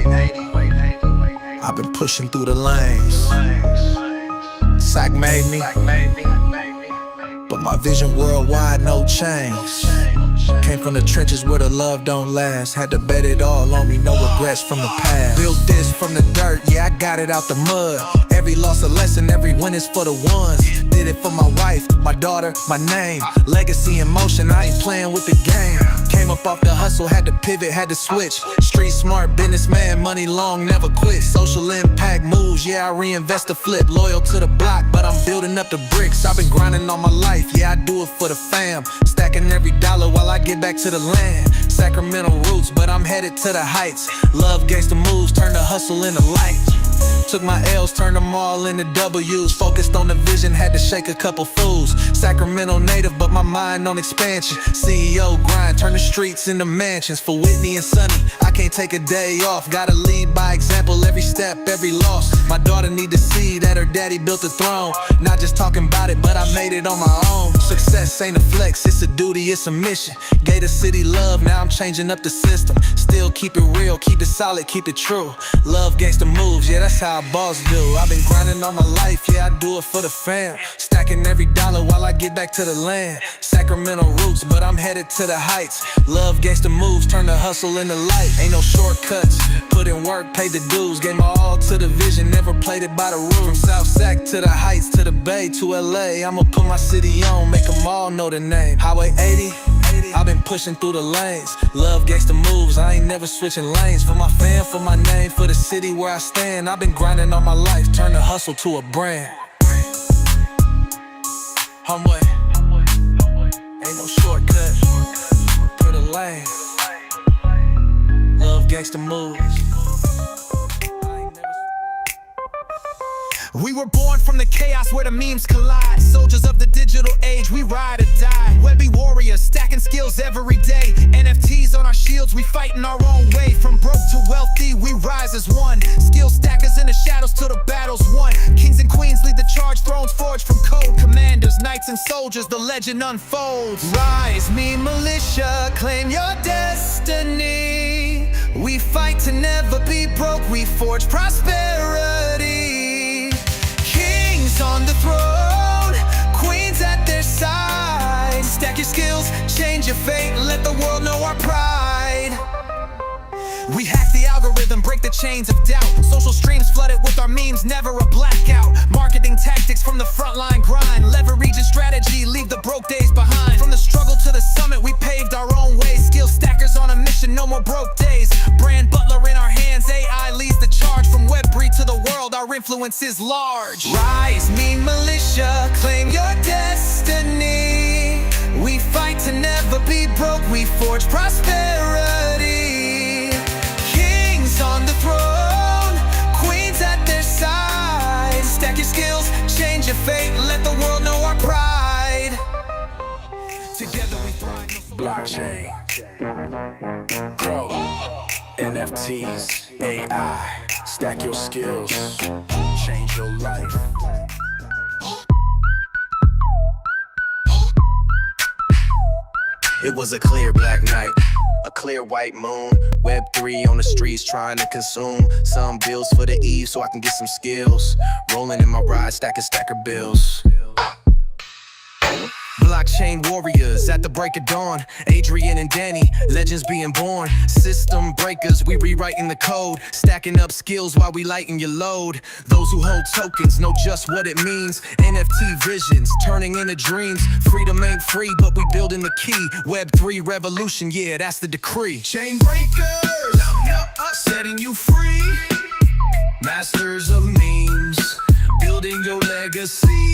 I've been pushing through the lanes. Sack made me, but my vision worldwide, no change. Came from the trenches where the love don't last. Had to bet it all on me, no regrets from the past. Built this from the dirt, yeah, I got it out the mud. Every loss a lesson, every win is for the ones. Did it for my wife, my daughter, my name. Legacy in motion, I ain't playing with the game. Came up off the hustle, had to pivot, had to switch. Street smart, businessman, money long, never quit. Social impact moves, yeah, I reinvest to flip. Loyal to the block, but I'm building up the bricks. I've been grinding all my life, yeah, I do it for the fam. Stacking every dollar while I get back to the land. Sacramento roots, but I'm headed to the heights. Love gangsta moves, turn the hustle into light. Took my L's, turned them all into W's. Focused on the vision, had to shake a couple fools. Sacramento native, but my mind on expansion. CEO grind, turn the streets into mansions. For Whitney and Sonny, I can't take a day off. Gotta lead by example, every step, every loss. My daughter need to see that her daddy built a throne. Not just talking about it, but I made it on my own. Success ain't a flex, it's a duty, it's a mission. Gave the city love, now I'm changing up the system. Still keep it real, keep it solid, keep it true. Love gangsta moves, yeah, that's how a boss do. I've been grinding all my life, yeah, I do it for the fam. Stacking every dollar while I get back to the land. Sacramento roots, but I'm headed to the heights. Love gangsta moves, turn the hustle into light. Ain't no shortcuts, put in work, paid the dues. Gave my all to the vision, never played it by the rules. From South Sac to the heights, to the Bay, to LA, I'ma put my city on, make them all know the name. Highway 80, I've been pushing through the lanes. Love gangsta moves, I ain't never switching lanes. For my fam, for my name, for the city where I stand. I've been grinding all my life, turn the hustle to a brand. Homeway, ain't no shortcut, through the lane. Love gangsta moves. We were born from the chaos where the memes collide. Soldiers of the digital age, we ride or die. Webby warriors, stacking skills every day. NFTs on our shields, we fighting our own way. From broke to wealthy, we rise as one. Skill stackers in the shadows till the battle's won. Kings and queens lead the charge, thrones forged from code. Commanders, knights and soldiers, the legend unfolds. Rise, me militia, claim your destiny. We fight to never be broke, we forge prosperity. On the throne, queens at their side. Stack your skills, change your fate, let the world know our pride. We hack the algorithm, break the chains of doubt. Social streams flooded with our memes, never a blackout. Marketing tactics from the frontline grind. Leverage and strategy, leave the broke days behind. From the struggle to the summit, we paved our own way. Skill stackers on a mission, no more broke days. Brand butler in our hands, AI leads the charge. From Web3 to the world, our influence is large. Rise, me militia, claim your destiny. We fight to never be broke, we forge prosperity. Kings on the throne, queens at their side. Stack your skills, change your fate, let the world know our pride. Together we thrive. Blockchain, growth, NFTs, AI. Stack your skills, change your life. It was a clear black night, a clear white moon. Web3 on the streets trying to consume some bills for the eve so I can get some skills. Rolling in my ride, stacker bills. Blockchain warriors at the break of dawn. Adrian and Danny, legends being born. System breakers, we rewriting the code. Stacking up skills while we lighten your load. Those who hold tokens know just what it means. NFT visions, turning into dreams. Freedom ain't free, but we building the key. Web3 revolution, yeah, that's the decree. Chain breakers, setting you free. Masters of memes, building your legacy.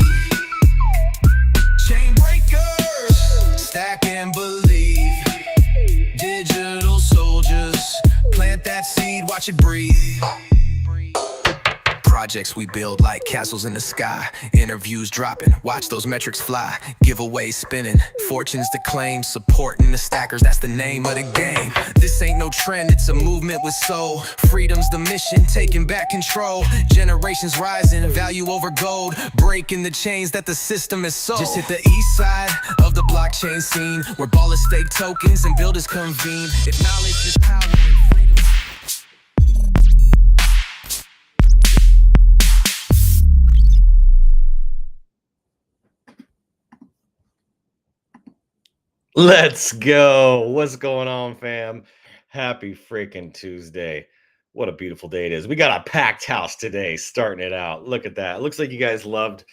Chain breakers, stack and believe. Digital soldiers, plant that seed, watch it breathe. Projects we build like castles in the sky. Interviews dropping, watch those metrics fly. Giveaways spinning, fortunes to claim. Supporting the stackers, that's the name of the game. This ain't no trend, it's a movement with soul. Freedom's the mission, taking back control. Generations rising, value over gold. Breaking the chains that the system has sold. Just hit the east side of the blockchain scene, where ballers stake tokens and builders convene. If knowledge is power and freedom. Let's go. What's going on, fam? Happy freaking Tuesday. What a beautiful day it is. We got a packed house today, starting it out. Look at that. It looks like you guys loved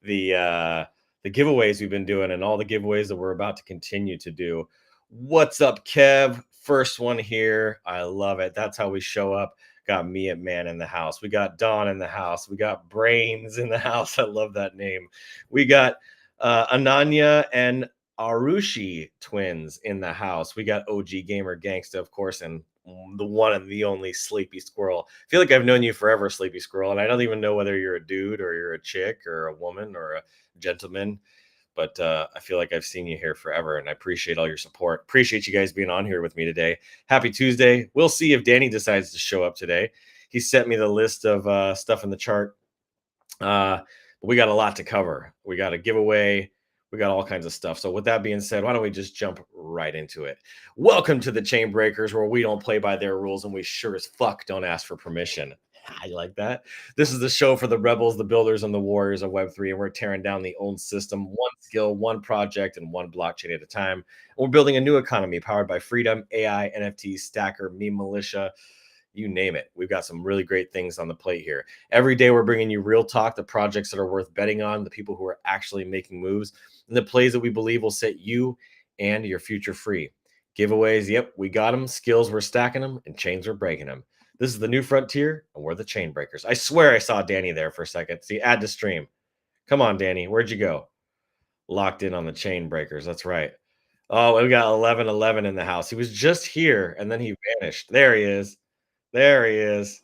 the giveaways we've been doing and all the giveaways that we're about to continue to do. What's up, Kev? First one here. I love it. That's how we show up. Got me at Man in the house. We got Don in the house. We got Brains in the house. I love that name. We got Ananya and Arushi twins in the house. We got OG Gamer Gangsta, of course, and the one and the only Sleepy Squirrel. I feel like I've known you forever, Sleepy Squirrel, and I don't even know whether you're a dude or you're a chick or a woman or a gentleman, but I feel like I've seen you here forever, and I appreciate all your support. Appreciate you guys being on here with me today. Happy Tuesday. We'll see if Danny decides to show up today. He sent me the list of stuff in the chart. But we got a lot to cover. We got a giveaway. We got all kinds of stuff. So with that being said, why don't we just jump right into it? Welcome to the Chain Breakers, where we don't play by their rules and we sure as fuck don't ask for permission. I like that. This is the show for the rebels, the builders, and the warriors of Web3, and we're tearing down the old system, one skill, one project, and one blockchain at a time. And we're building a new economy powered by freedom, AI, NFTs, Stacker, meme militia, you name it. We've got some really great things on the plate here. Every day we're bringing you real talk, the projects that are worth betting on, the people who are actually making moves, and the plays that we believe will set you and your future free. Giveaways, yep, we got them. Skills, we're stacking them, and chains, we're breaking them. This is the new frontier, and we're the chain breakers. I swear I saw Danny there for a second. See, add to stream. Come on, Danny. Where'd you go? Locked in on the chain breakers. That's right. Oh, we got 1111 in the house. He was just here, and then he vanished. There he is. There he is.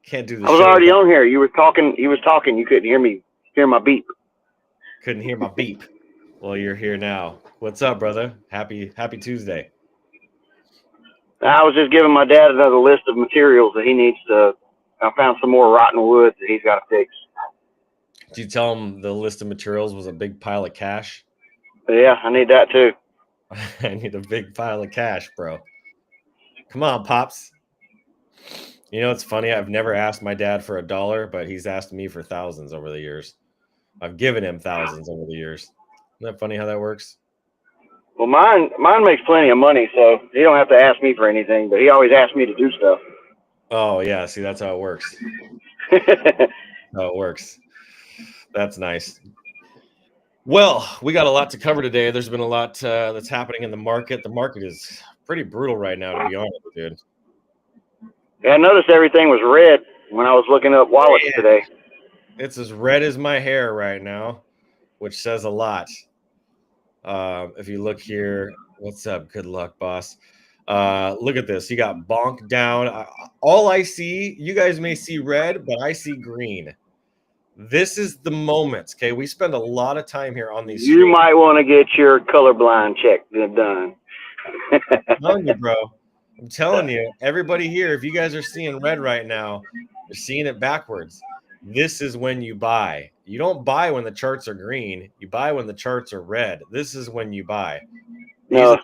Can't do the I was show already without- on here. You were talking. He was talking. You couldn't hear me. Hear my beep. Couldn't hear my beep. Well, you're here now. What's up, brother? Happy Tuesday. I was just giving my dad another list of materials that he needs to. I found some more rotten wood that he's got to fix. Did you tell him the list of materials was a big pile of cash? But yeah, I need that too. I need a big pile of cash, bro. Come on, Pops. You know, it's funny. I've never asked my dad for $1, but he's asked me for thousands over the years. I've given him thousands over the years. Isn't that funny how that works? Well, mine makes plenty of money, so he don't have to ask me for anything. But he always asks me to do stuff. Oh, yeah. See, that's how it works. How it works. That's nice. Well, we got a lot to cover today. There's been a lot that's happening in the market. The market is pretty brutal right now, to be honest, dude. Yeah, I noticed everything was red when I was looking up wallets today. It's as red as my hair right now, which says a lot. If you look here, what's up? Good luck, boss. Look at this. You got bonk down. All I see, you guys may see red, but I see green. This is the moment. Okay, we spend a lot of time here on these. You might want to get your colorblind check done. I'm telling you, bro. I'm telling you, everybody here, if you guys are seeing red right now, you're seeing it backwards. This is when you buy. You don't buy when the charts are green. You buy when the charts are red. This is when you buy. No.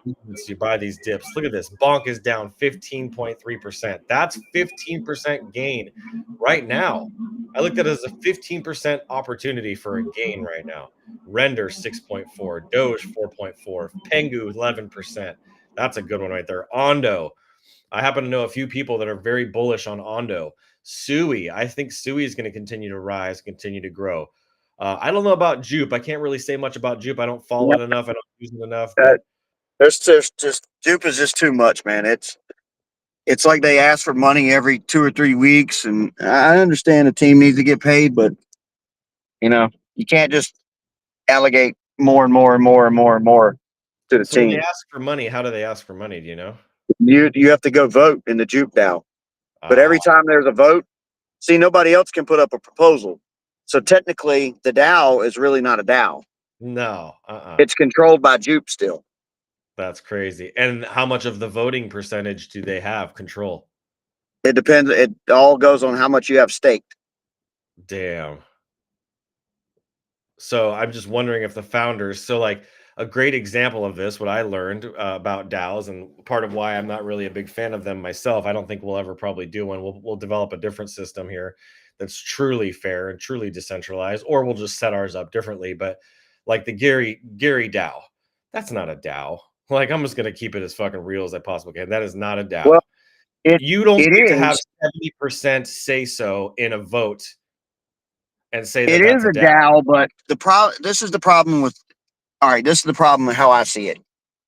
You buy these dips. Look at this. Bonk is down 15.3%. That's 15% gain right now. I looked at it as a 15% opportunity for a gain right now. Render 6.4, Doge 4.4, Pengu 11%. That's a good one right there. Ondo. I happen to know a few people that are very bullish on Ondo. Sui. I think Sui is going to continue to rise, continue to grow. I don't know about Jupe. I can't really say much about Jupe. I don't follow it enough. I don't use it enough. But There's just Jupe is just too much, man. It's like they ask for money every 2 or 3 weeks, and I understand the team needs to get paid, but you can't just allocate more and more and more and more and more to the so when team. they ask for money, how do they ask for money? Do you know? You have to go vote in the Jupe DAO, but every time there's a vote, see, nobody else can put up a proposal. So technically, the DAO is really not a DAO. No, It's controlled by Jupe still. That's crazy. And how much of the voting percentage do they have control? It depends. It all goes on how much you have staked. Damn. So I'm just wondering if the founders, so like a great example of this, what I learned about DAOs, and part of why I'm not really a big fan of them myself, I don't think we'll ever probably do one. We'll develop a different system here that's truly fair and truly decentralized, or we'll just set ours up differently. But like the Gary DAO, That's not a Dow. Like, I'm just gonna keep it as fucking real as I possibly can. That is not a Dow. Well, it You don't it get to have is 70% say so in a vote and say that it that's is a a Dow. Dow, but this is the problem with. All right, this is the problem with how I see it,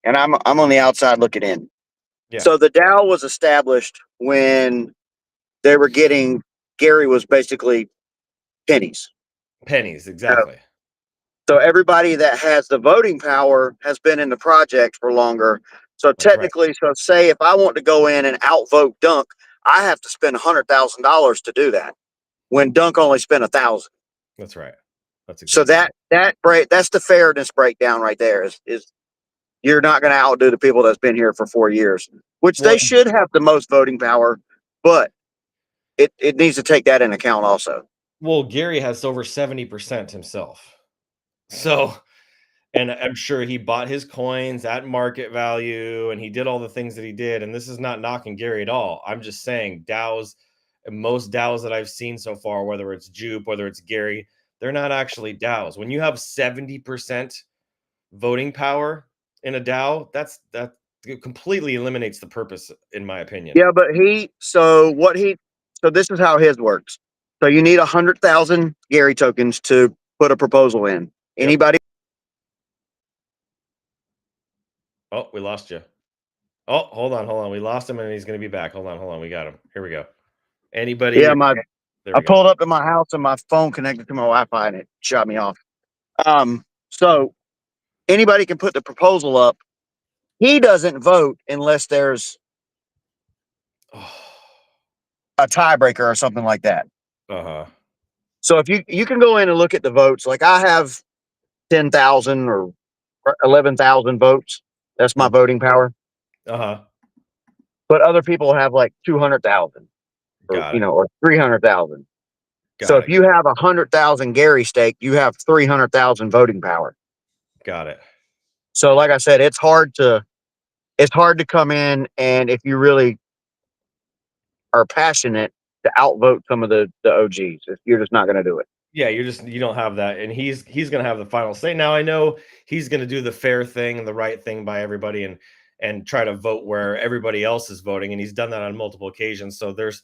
and I'm on the outside looking in. Yeah. So the Dow was established when they were getting Gary was basically pennies. Pennies, exactly. So everybody that has the voting power has been in the project for longer. So That's right. technically, so say if I want to go in and outvote Dunk, I have to spend $100,000 to do that. When Dunk only spent 1,000. That's right. That's So exactly right. that's the fairness breakdown right there. Is you're not going to outdo the people that's been here for 4 years, which Well, they should have the most voting power, but it needs to take that into account also. well, Gary has over 70% himself. So, and I'm sure he bought his coins at market value and he did all the things that he did. And this is not knocking Gary at all. I'm just saying DAOs, most DAOs that I've seen so far, whether it's Jupe, whether it's Gary, they're not actually DAOs. When you have 70% voting power in a DAO, that completely eliminates the purpose, in my opinion. Yeah, but so this is how his works. So you need 100,000 Gary tokens to put a proposal in. Yep. Anybody? Oh, we lost you. Oh, hold on. We lost him and he's going to be back. Hold on. We got him. Here we go. Anybody? Yeah, There I we go. pulled up to my house and my phone connected to my Wi-Fi and it shut me off. So anybody can put the proposal up. He doesn't vote unless there's a tiebreaker or something like that. Uh-huh. So if you can go in and look at the votes, like I have 10,000 or 11,000 votes. That's my voting power. Uh-huh. But other people have like 200,000 or Got it. or 300,000. So Got if it. you have 100,000 Gary stake, you have 300,000 voting power. Got it. So like I said, it's hard to come in, and if you really are passionate, to outvote some of the OGs. You're just not going to do it. Yeah, you don't have that, and he's gonna have the final say. Now I know he's gonna do the fair thing and the right thing by everybody and try to vote where everybody else is voting, and he's done that on multiple occasions. So there's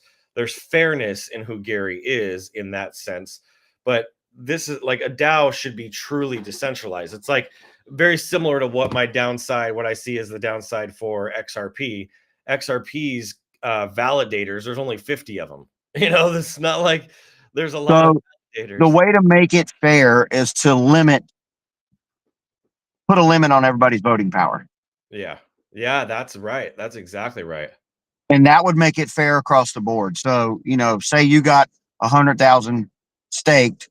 fairness in who Gary is in that sense. But this is like a DAO should be truly decentralized. It's like very similar to what I see as the downside for XRP. XRP's validators, there's only 50 of them. It's not like there's a lot of So validators. the way to make it fair is to put a limit on everybody's voting power. Yeah. Yeah, that's right. That's exactly right. And that would make it fair across the board. So, say you got 100,000 staked,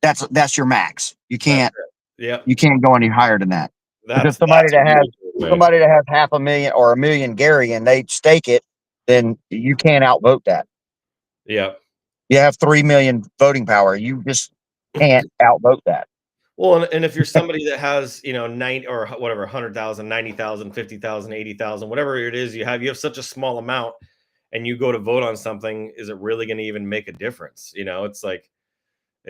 that's your max. You can't Yeah. go any higher than that. Because somebody that's a that has really good way. 500,000 or 1,000,000 Gary and they stake it, then you can't outvote that. Yeah. You have 3 million voting power. You just can't outvote that. Well, and if you're somebody that has, 90 or whatever, 100,000, 90,000, 50,000, 80,000, whatever it is you have such a small amount and you go to vote on something, is it really going to even make a difference? It's like,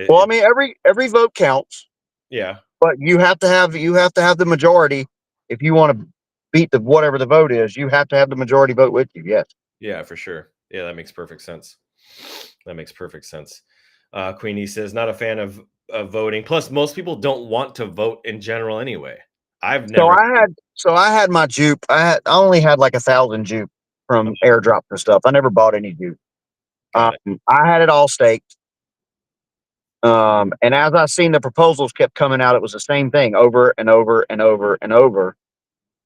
Well, I mean, every vote counts, yeah. but you have to have the majority if you want to beat whatever the vote is. You have to have the majority vote with you. Yes. Yeah, for sure. Yeah, that makes perfect sense. That makes perfect sense. Queenie says, not a fan of voting. Plus, most people don't want to vote in general anyway. I've So never. I had my jupe. I only had like 1,000 jupe from airdrops and stuff. I never bought any jupe. Got it. I had it all staked. And as I seen the proposals kept coming out, it was the same thing over and over and over and over.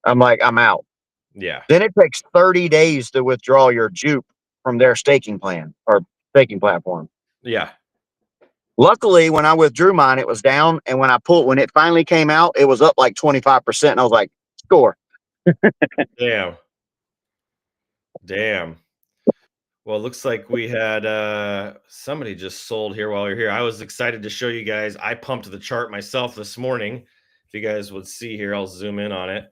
I'm like, I'm out. Yeah. Then it takes 30 days to withdraw your jupe from their staking plan or staking platform. Yeah. Luckily, when I withdrew mine, it was down. And when it finally came out, it was up like 25%. And I was like, score. Damn. Damn. Well, it looks like we had somebody just sold here while you're here. I was excited to show you guys. I pumped the chart myself this morning. If you guys would see here, I'll zoom in on it.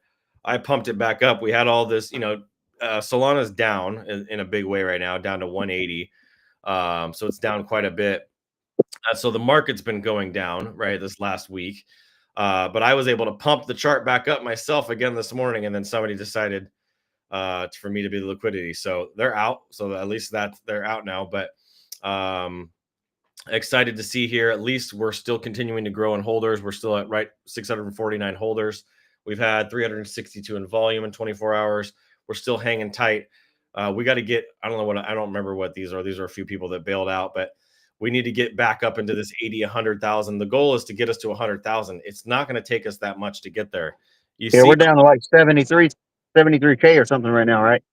I pumped it back up. We had all this, Solana's down in a big way right now, down to 180. So it's down quite a bit. So the market's been going down, right, this last week. But I was able to pump the chart back up myself again this morning, and then somebody decided for me to be the liquidity. So they're out. So at least they're out now. But excited to see here. At least we're still continuing to grow in holders. We're still at 649 holders. We've had 362 in volume in 24 hours. We're still hanging tight. We got to get, I don't remember what these are. These are a few people that bailed out, but we need to get back up into this 80, 100,000. The goal is to get us to 100,000. It's not going to take us that much to get there. We're down to like 73K or something right now, right?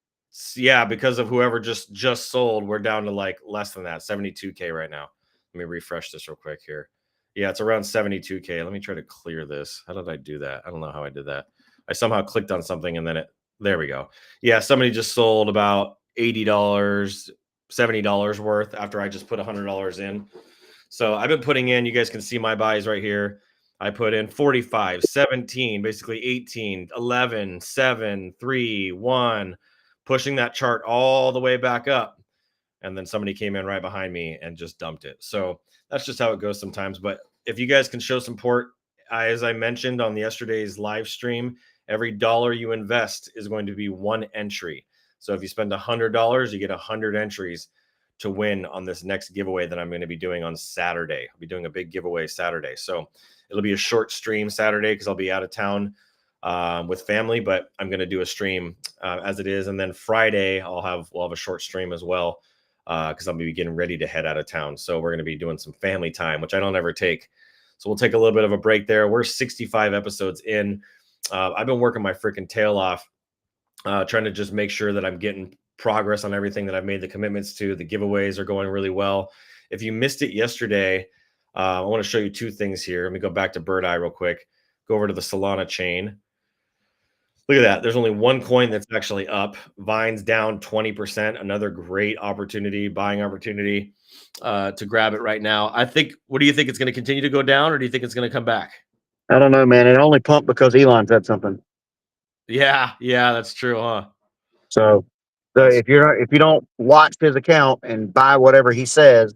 Yeah, because of whoever just sold, we're down to like less than that, 72K right now. Let me refresh this real quick here. Yeah, it's around 72K. Let me try to clear this. How did I do that? I don't know how I did that. I somehow clicked on something and then there we go. Yeah, somebody just sold about $80, $70 worth after I just put $100 in. So I've been putting in, you guys can see my buys right here. I put in 45, 17, basically 18, 11, 7, 3, 1, pushing that chart all the way back up. And then somebody came in right behind me and just dumped it. So that's just how it goes sometimes. But if you guys can show support, as I mentioned on yesterday's live stream, every dollar you invest is going to be one entry. So if you spend $100, you get 100 entries to win on this next giveaway that I'm going to be doing on Saturday. I'll be doing a big giveaway Saturday. So it'll be a short stream Saturday because I'll be out of town with family, but I'm going to do a stream as it is. And then Friday, we'll have a short stream as well because I'll be getting ready to head out of town. So we're going to be doing some family time, which I don't ever take. So we'll take a little bit of a break there. We're 65 episodes in. I've been working my freaking tail off, trying to just make sure that I'm getting progress on everything that I've made the commitments to. The giveaways are going really well. If you missed it yesterday, I want to show you two things here. Let me go back to Bird Eye real quick. Go over to the Solana chain. Look at that. There's only one coin that's actually up. Vine's down 20%. Another great opportunity, buying opportunity to grab it right now. What do you think? It's going to continue to go down, or do you think it's going to come back? I don't know, man. It only pumped because Elon said something. Yeah, that's true, huh? So if you don't watch his account and buy whatever he says,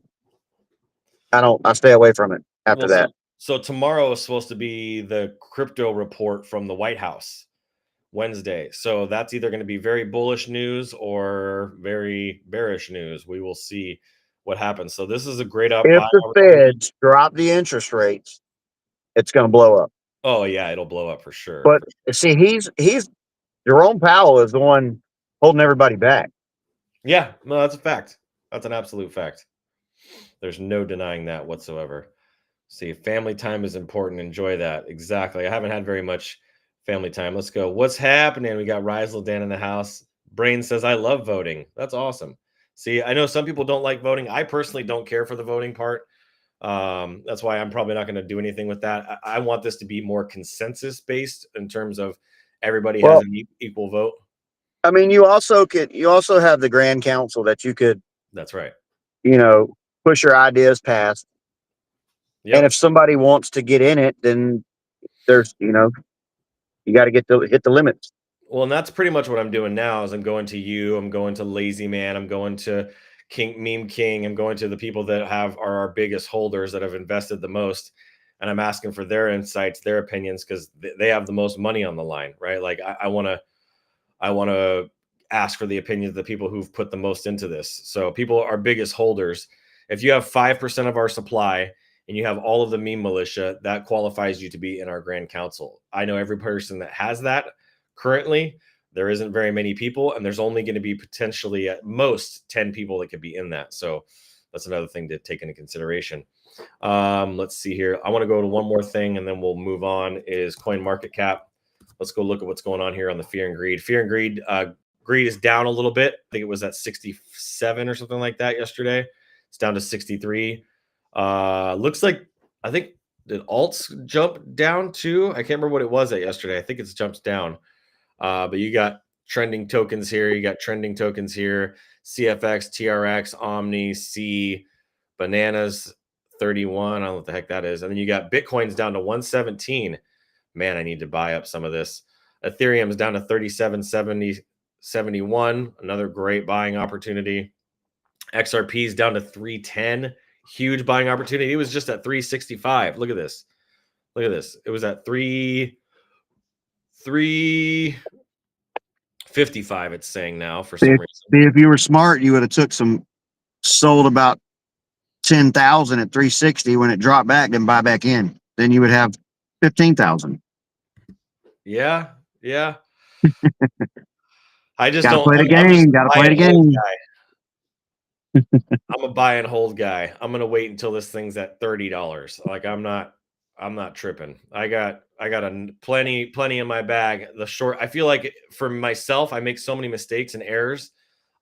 I stay away from it after that. So tomorrow is supposed to be the crypto report from the White House, Wednesday. So that's either going to be very bullish news or very bearish news. We will see what happens. So this is a great If the Feds drop the interest rates, it's going to blow up. Oh yeah, it'll blow up for sure. But see, he's Jerome Powell is the one holding everybody back. Yeah, no, that's a fact. That's an absolute fact. There's no denying that whatsoever. See, family time is important. Enjoy that. Exactly. I haven't had very much family time. Let's go. What's happening? We got Rizal Dan in the house. Brain says, I love voting. That's awesome. See, I know some people don't like voting. I personally don't care for the voting part. That's why I'm probably not going to do anything with that. I want this to be more consensus based in terms of everybody has an equal vote. I mean, you also have the Grand Council that you could. That's right. Push your ideas past. Yep. And if somebody wants to get in it, then there's, you got to hit the limits. Well, and that's pretty much what I'm doing now is I'm going to you, I'm going to Lazy Man, I'm going to Meme King, I'm going to the people that are our biggest holders that have invested the most. And I'm asking for their insights, their opinions, because they have the most money on the line, right? Like I want to ask for the opinions of the people who've put the most into this. So people are biggest holders. If you have 5% of our supply and you have all of the meme militia, that qualifies you to be in our Grand Council. I know every person that has that currently. There isn't very many people, and there's only going to be potentially at most 10 people that could be in that. So that's another thing to take into consideration. Let's see here. I want to go to one more thing, and then we'll move on, is coin market cap. Let's go look at what's going on here on the fear and greed. Fear and greed, greed is down a little bit. I think it was at 67 or something like that yesterday. It's down to 63. Looks like, I think, did alts jump down too? I can't remember what it was at yesterday. I think it's jumped down. But you got trending tokens here. You got trending tokens here. CFX, TRX, Omni, C, Bananas, 31. I don't know what the heck that is. And then you got Bitcoin's down to 117. Man, I need to buy up some of this. Ethereum's down to 37.70.71. Another great buying opportunity. XRP's down to 310. Huge buying opportunity. It was just at 365. Look at this. Look at this. It was at 355. It's saying now for some reason. If you were smart, you would have sold about 10,000 at 360 when it dropped back, then buy back in. Then you would have 15,000. Yeah. I just Gotta don't. play the I'm just game. a Gotta buy play the and hold game. guy. I'm a buy and hold guy. I'm gonna wait until this thing's at $30. Like I'm not tripping. I got a plenty in my bag. I feel like for myself, I make so many mistakes and errors.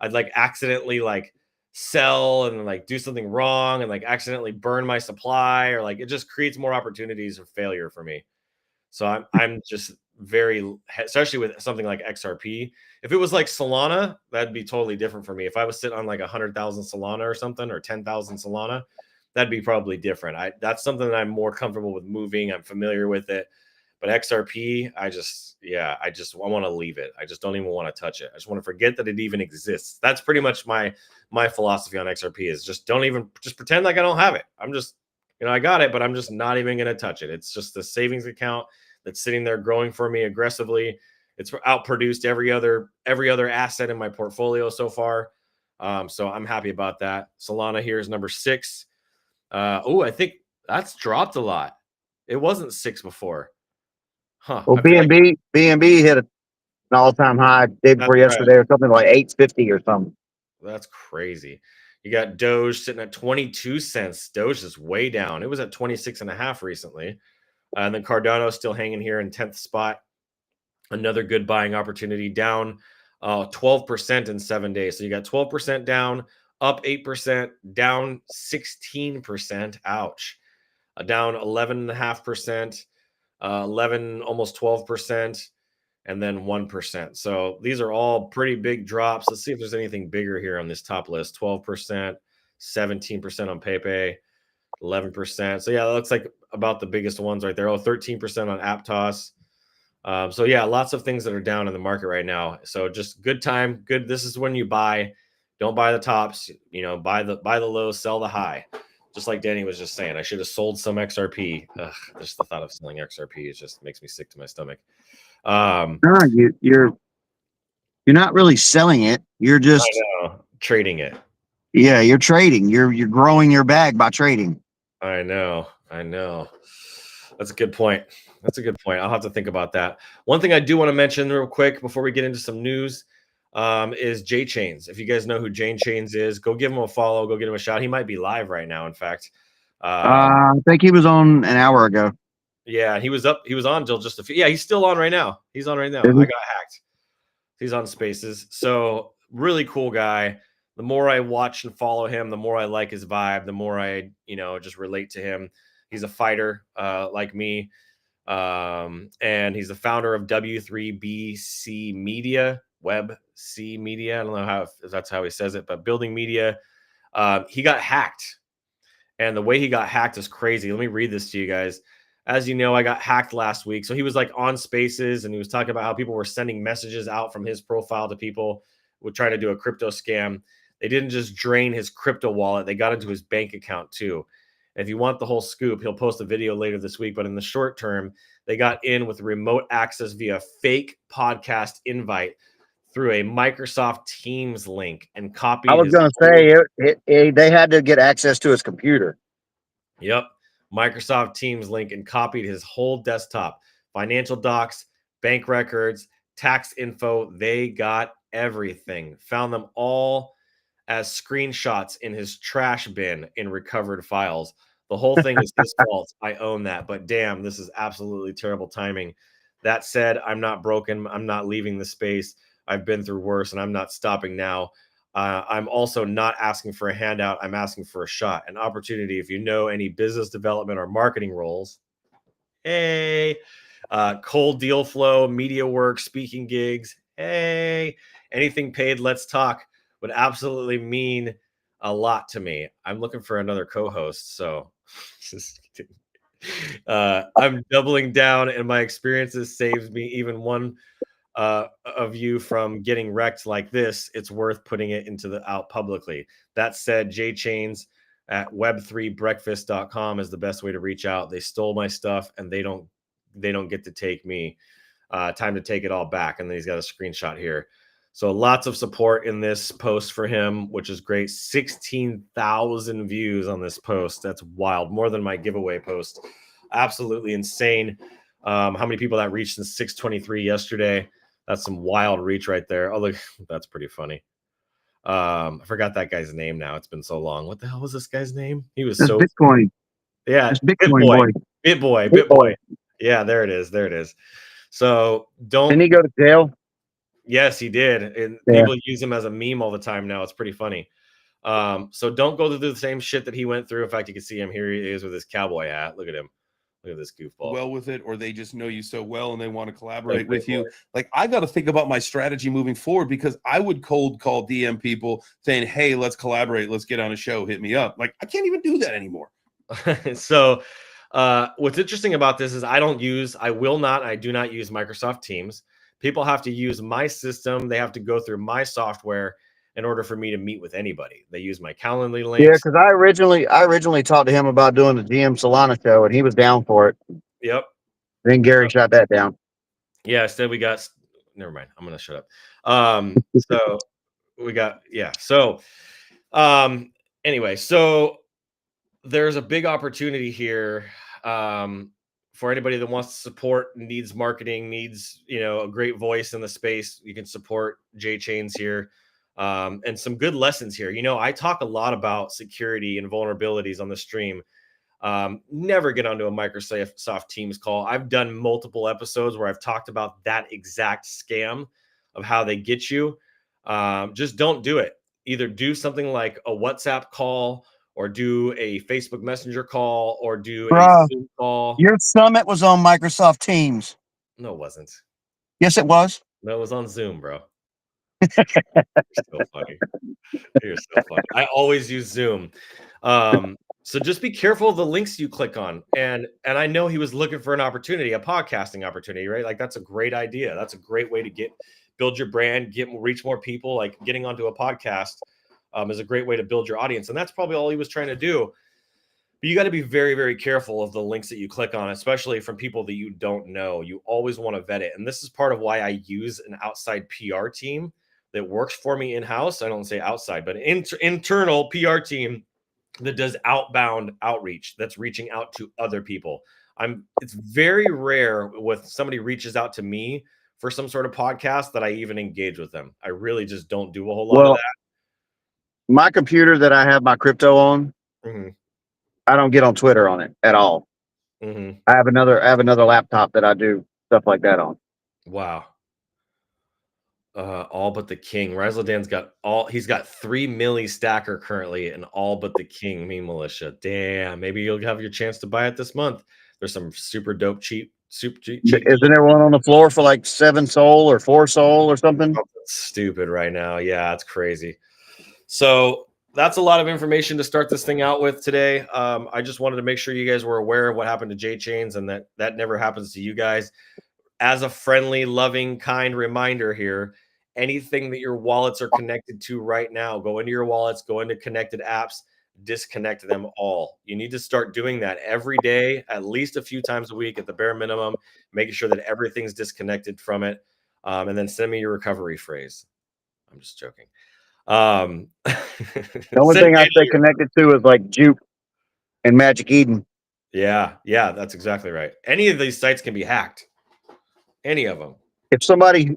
I'd like accidentally like sell and like do something wrong and like accidentally burn my supply, or like it just creates more opportunities of failure for me. So I'm just very, especially with something like XRP. If it was like Solana, that'd be totally different for me. If I was sitting on like 100,000 Solana or something, or 10,000 Solana, that'd be probably different. That's something that I'm more comfortable with moving. I'm familiar with it. But XRP, I want to leave it. I just don't even want to touch it. I just want to forget that it even exists. That's pretty much my philosophy on XRP is just pretend like I don't have it. I'm just, I got it, but I'm just not even going to touch it. It's just a savings account that's sitting there growing for me aggressively. It's outproduced every other asset in my portfolio so far. So I'm happy about that. Solana here is number 6. I think that's dropped a lot. It wasn't 6 before. Huh. Well, I feel like BNB hit an all-time high day before that's right. yesterday, or something like 850 or something. That's crazy. You got Doge sitting at 22 cents. Doge is way down. It was at 26.5 recently. And then Cardano still hanging here in 10th spot. Another good buying opportunity, down 12% in 7 days. So you got 12% down, up 8%, down 16%. Ouch. Down 11.5%, 11, almost 12%, and then 1%. So these are all pretty big drops. Let's see if there's anything bigger here on this top list. 12%, 17% on Pepe, 11%. So yeah, that looks like about the biggest ones right there. 13% on Aptos. So yeah, lots of things that are down in the market right now. So just good time. Good. This is when you buy. Don't buy the tops. Buy the low, sell the high. Just like Danny was just saying, I should have sold some XRP. Ugh, just the thought of selling XRP, it just makes me sick to my stomach. No, you're not really selling it. You're I just know, trading it. Yeah, you're trading. You're growing your bag by trading. I know. That's a good point. I'll have to think about that. One thing I do want to mention real quick before we get into some news is J Chains. If you guys know who J Chains is, go give him a follow. Go get him a shout. He might be live right now, in fact. I think he was on an hour ago. Yeah, he was on till just a few. Yeah, he's still on right now. I got hacked. He's on Spaces. So really cool guy. The more I watch and follow him, the more I like his vibe, the more I, just relate to him. He's a fighter like me. And he's the founder of W3BC Media, Web C Media. I don't know if that's how he says it, but building media. He got hacked. And the way he got hacked is crazy. Let me read this to you guys. As you know, I got hacked last week. So he was like on Spaces and he was talking about how people were sending messages out from his profile to people who were trying to do a crypto scam. They didn't just drain his crypto wallet. They got into his bank account too. And if you want the whole scoop, he'll post a video later this week. But in the short term, they got in with remote access via fake podcast invite through a Microsoft Teams link and copied. I was going to say they had to get access to his computer. Yep. Microsoft Teams link and copied his whole desktop, financial docs, bank records, tax info. They got everything. Found them all as screenshots in his trash bin in recovered files. The whole thing is his fault. I own that. But damn, this is absolutely terrible timing. That said, I'm not broken. I'm not leaving the space. I've been through worse and I'm not stopping now. I'm also not asking for a handout. I'm asking for a shot, an opportunity. If you know any business development or marketing roles, hey, cold deal flow, media work, speaking gigs, hey, anything paid, let's talk, would absolutely mean a lot to me. I'm looking for another co-host, so I'm doubling down, and my experiences saves me even one of you from getting wrecked like this. It's worth putting it into the out publicly. That said, J Chains, at web3breakfast.com is the best way to reach out. They stole my stuff and they don't get to take me. Time to take it all back. And then he's got a screenshot here. So lots of support in this post for him, which is great. 16,000 views on this post. That's wild. More than my giveaway post. Absolutely insane. How many people that reached in 623 yesterday? That's some wild reach right there. Oh, look, that's pretty funny. I forgot that guy's name now. It's been so long. What the hell was this guy's name? He was so Bitcoin. yeah, It's Bitcoin boy. BitBoy. Yeah, there it is. So Didn't he go to jail? Yes, he did. And people use him as a meme all the time now. It's pretty funny. So don't go through the same shit that he went through. In fact, you can see him here. He is with his cowboy hat. Look at him. Look at this goofball. Well with it, or they just know you so well and they want to collaborate with you. Like, I got to think about my strategy moving forward, because I would cold call DM people saying, hey, let's collaborate. Let's get on a show. Hit me up. Like, I can't even do that anymore. So what's interesting about this is I do not use Microsoft Teams. People have to use my system. They have to go through my software in order for me to meet with anybody. They use my Calendly links. Yeah, because I originally talked to him about doing the GM Solana show, and he was down for it. Yep. Then Gary shot that down. Yeah, instead we got, never mind. I'm going to shut up. So we got, yeah. So anyway, so there's a big opportunity here for anybody that wants to support, needs marketing, needs, a great voice in the space. You can support J Chains here. And some good lessons here. I talk a lot about security and vulnerabilities on the stream. Never get onto a Microsoft Teams call. I've done multiple episodes where I've talked about that exact scam of how they get you. Just don't do it. Either do something like a WhatsApp call, or do a Facebook Messenger call, or do a Zoom call. Your summit was on Microsoft Teams. No, it wasn't. Yes, it was. No, it was on Zoom, bro. You're so funny. You're so funny. I always use Zoom. So just be careful of the links you click on. And I know he was looking for an opportunity, a podcasting opportunity, right? Like, that's a great idea. That's a great way to build your brand, reach more people. Like, getting onto a podcast is a great way to build your audience. And that's probably all he was trying to do. But you got to be very, very careful of the links that you click on, especially from people that you don't know. You always want to vet it. And this is part of why I use an outside PR team that works for me in-house. I don't say outside, but internal PR team that does outbound outreach, that's reaching out to other people. It's very rare with somebody reaches out to me for some sort of podcast that I even engage with them. I really just don't do a whole lot of that. My computer that I have my crypto on, I don't get on Twitter on it at all. I have another laptop that I do stuff like that on. Wow. All but the king. Razzledan's he's got 3 milli stacker currently, and all but the king meme militia. Damn, maybe you'll have your chance to buy it this month. There's some super dope cheap. Isn't there one on the floor for like 7 Sol or 4 Sol or something? Stupid right now. Yeah, it's crazy. So that's a lot of information to start this thing out with today. I just wanted to make sure you guys were aware of what happened to J Chains, and that never happens to you guys. As a friendly, loving, kind reminder here, anything that your wallets are connected to right now, go into your wallets, go into connected apps, disconnect them all. You need to start doing that every day, at least a few times a week at the bare minimum, making sure that everything's disconnected from it. And then send me your recovery phrase. I'm just joking. The only thing I stay connected to is like Jupe and Magic Eden. Yeah, that's exactly right. Any of these sites can be hacked. Any of them. If somebody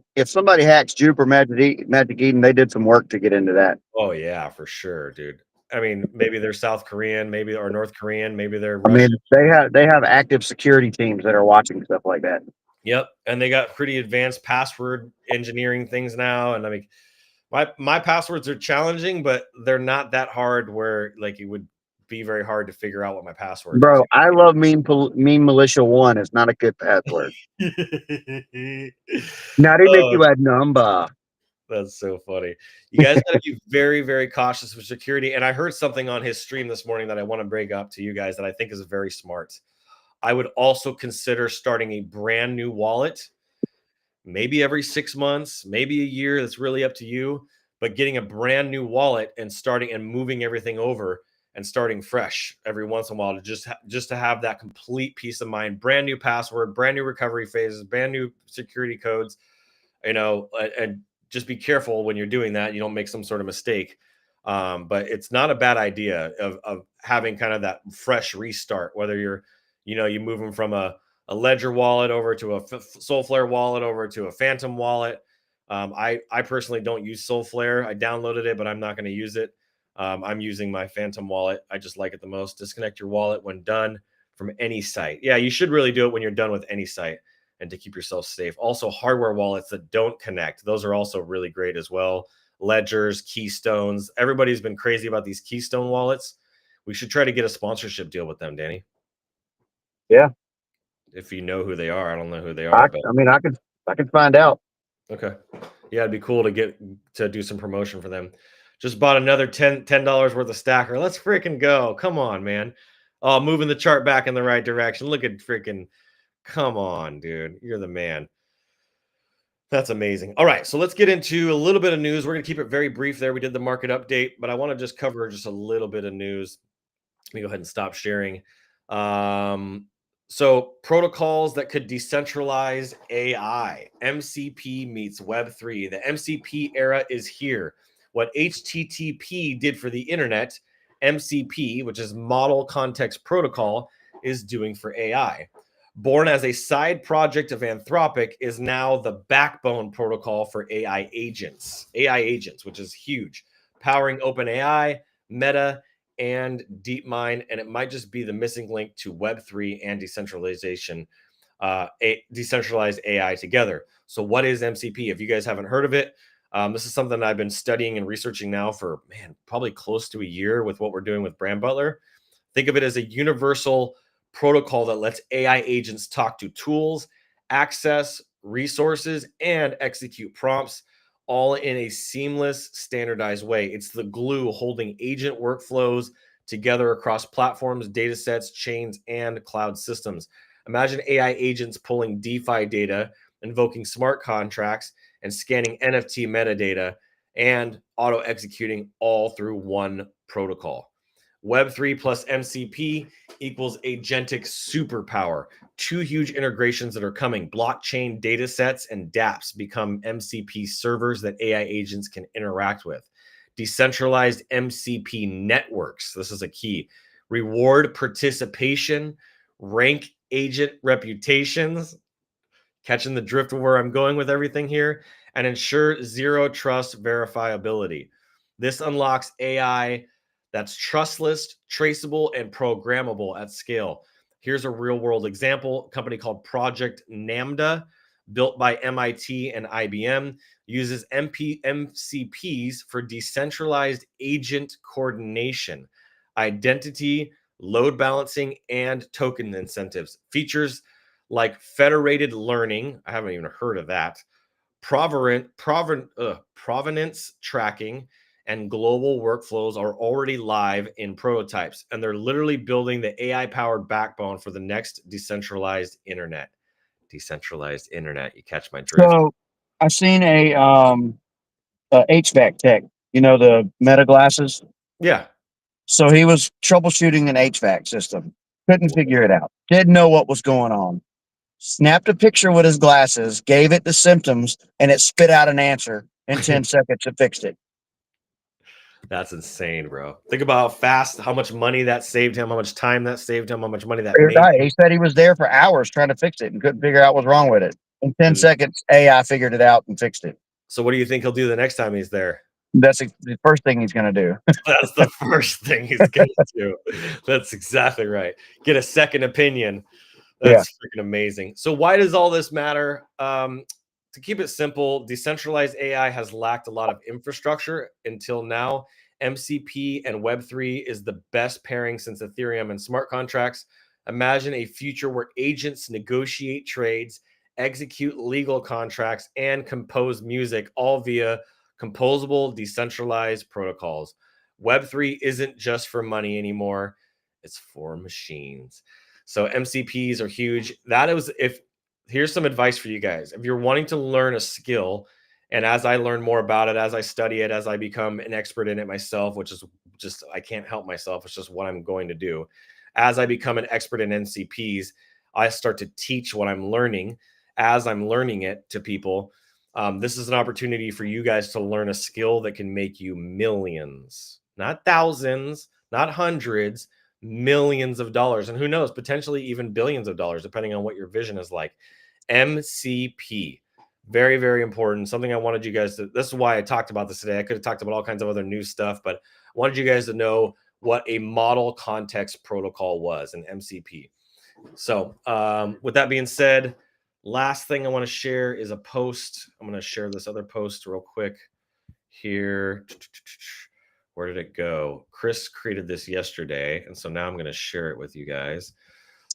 hacks Jupe or Magic Eden, they did some work to get into that. Oh yeah, for sure, dude. I mean, maybe they're South Korean, or North Korean, maybe they're Russian. I mean, they have active security teams that are watching stuff like that. Yep, and they got pretty advanced password engineering things now. And I mean, my passwords are challenging, but they're not that hard where like it would be very hard to figure out what my password Bro, is. I love Meme Militia 1. It's not a good password. Now they make you add number. That's so funny. You guys got to be very, very cautious with security. And I heard something on his stream this morning that I want to bring up to you guys that I think is very smart. I would also consider starting a brand new wallet, maybe every 6 months, maybe a year. That's really up to you. But getting a brand new wallet and starting and moving everything over and starting fresh every once in a while to just to have that complete peace of mind, brand new password, brand new recovery phases, brand new security codes, and just be careful when you're doing that. You don't make some sort of mistake. But it's not a bad idea of having kind of that fresh restart, whether you move them from a Ledger wallet over to a Soulflare wallet over to a Phantom wallet. I personally don't use Soulflare. I downloaded it, but I'm not going to use it. I'm using my Phantom wallet. I just like it the most. Disconnect your wallet when done from any site. Yeah, you should really do it when you're done with any site and to keep yourself safe. Also, hardware wallets that don't connect, those are also really great as well. Ledgers, Keystones. Everybody's been crazy about these Keystone wallets. We should try to get a sponsorship deal with them, Danny. Yeah. If you know who they are. I don't know who they are. I can find out. Okay. Yeah, it'd be cool to do some promotion for them. Just bought another $10 worth of stacker. Let's freaking go. Come on, man. Oh, moving the chart back in the right direction. Look at freaking, come on, dude. You're the man. That's amazing. All right, so let's get into a little bit of news. We're going to keep it very brief there. We did the market update, but I want to just cover just a little bit of news. Let me go ahead and stop sharing. So protocols that could decentralize AI. MCP meets Web3. The MCP era is here. What HTTP did for the internet, MCP, which is Model Context Protocol, is doing for AI. Born as a side project of Anthropic, is now the backbone protocol for AI agents, which is huge, powering OpenAI, Meta, and DeepMind, and it might just be the missing link to Web3 and decentralization, decentralized AI together. So what is MCP? If you guys haven't heard of it, this is something I've been studying and researching now for, probably close to a year with what we're doing with Brand Butler. Think of it as a universal protocol that lets AI agents talk to tools, access resources, and execute prompts, all in a seamless, standardized way. It's the glue holding agent workflows together across platforms, data sets, chains, and cloud systems. Imagine AI agents pulling DeFi data, invoking smart contracts, and scanning NFT metadata, and auto-executing all through one protocol. Web3 plus MCP equals agentic superpower. Two huge integrations that are coming. Blockchain data sets and dApps become MCP servers that AI agents can interact with. Decentralized MCP networks. This is a key. Reward participation, rank agent reputations, catching the drift of where I'm going with everything here, and ensure zero trust verifiability. This unlocks AI that's trustless, traceable, and programmable at scale. Here's a real world example. A company called Project Lambda, built by MIT and IBM, uses MCPs for decentralized agent coordination, identity, load balancing, and token incentives. Features like federated learning, I haven't even heard of that, provenance tracking, and global workflows are already live in prototypes, and they're literally building the AI-powered backbone for the next decentralized internet. Decentralized internet, you catch my drift? So I seen a HVAC tech, the Meta glasses. Yeah. So he was troubleshooting an HVAC system, couldn't figure it out, didn't know what was going on. Snapped a picture with his glasses, gave it the symptoms, and it spit out an answer in 10 seconds and fixed it. That's insane, bro. Think about how fast, how much money that saved him, how much time that saved him, how much money that made him. He said he was there for hours trying to fix it and couldn't figure out what's wrong with it. In 10 seconds, AI figured it out and fixed it. So what do you think he'll do the next time he's there? That's the first thing he's going to do. That's the first thing he's going to do. That's exactly right. Get a second opinion. That's freaking amazing. So why does all this matter? To keep it simple, decentralized AI has lacked a lot of infrastructure until now. MCP and Web3 is the best pairing since Ethereum and smart contracts. Imagine a future where agents negotiate trades, execute legal contracts, and compose music, all via composable, decentralized protocols. Web3 isn't just for money anymore. It's for machines. So MCPs are huge. Here's some advice for you guys. If you're wanting to learn a skill, and as I learn more about it, as I study it, as I become an expert in it myself, which is I can't help myself. It's just what I'm going to do. As I become an expert in NCPs, I start to teach what I'm learning as I'm learning it to people. This is an opportunity for you guys to learn a skill that can make you millions, not thousands, not hundreds, millions of dollars. And who knows, potentially even billions of dollars, depending on what your vision is like. MCP. Very, very important. Something I wanted you guys to, this is why I talked about this today. I could have talked about all kinds of other new stuff, but I wanted you guys to know what a model context protocol was, an MCP. So with that being said, last thing I want to share is a post. I'm going to share this other post real quick here. Where did it go? Chris created this yesterday, and so now I'm going to share it with you guys.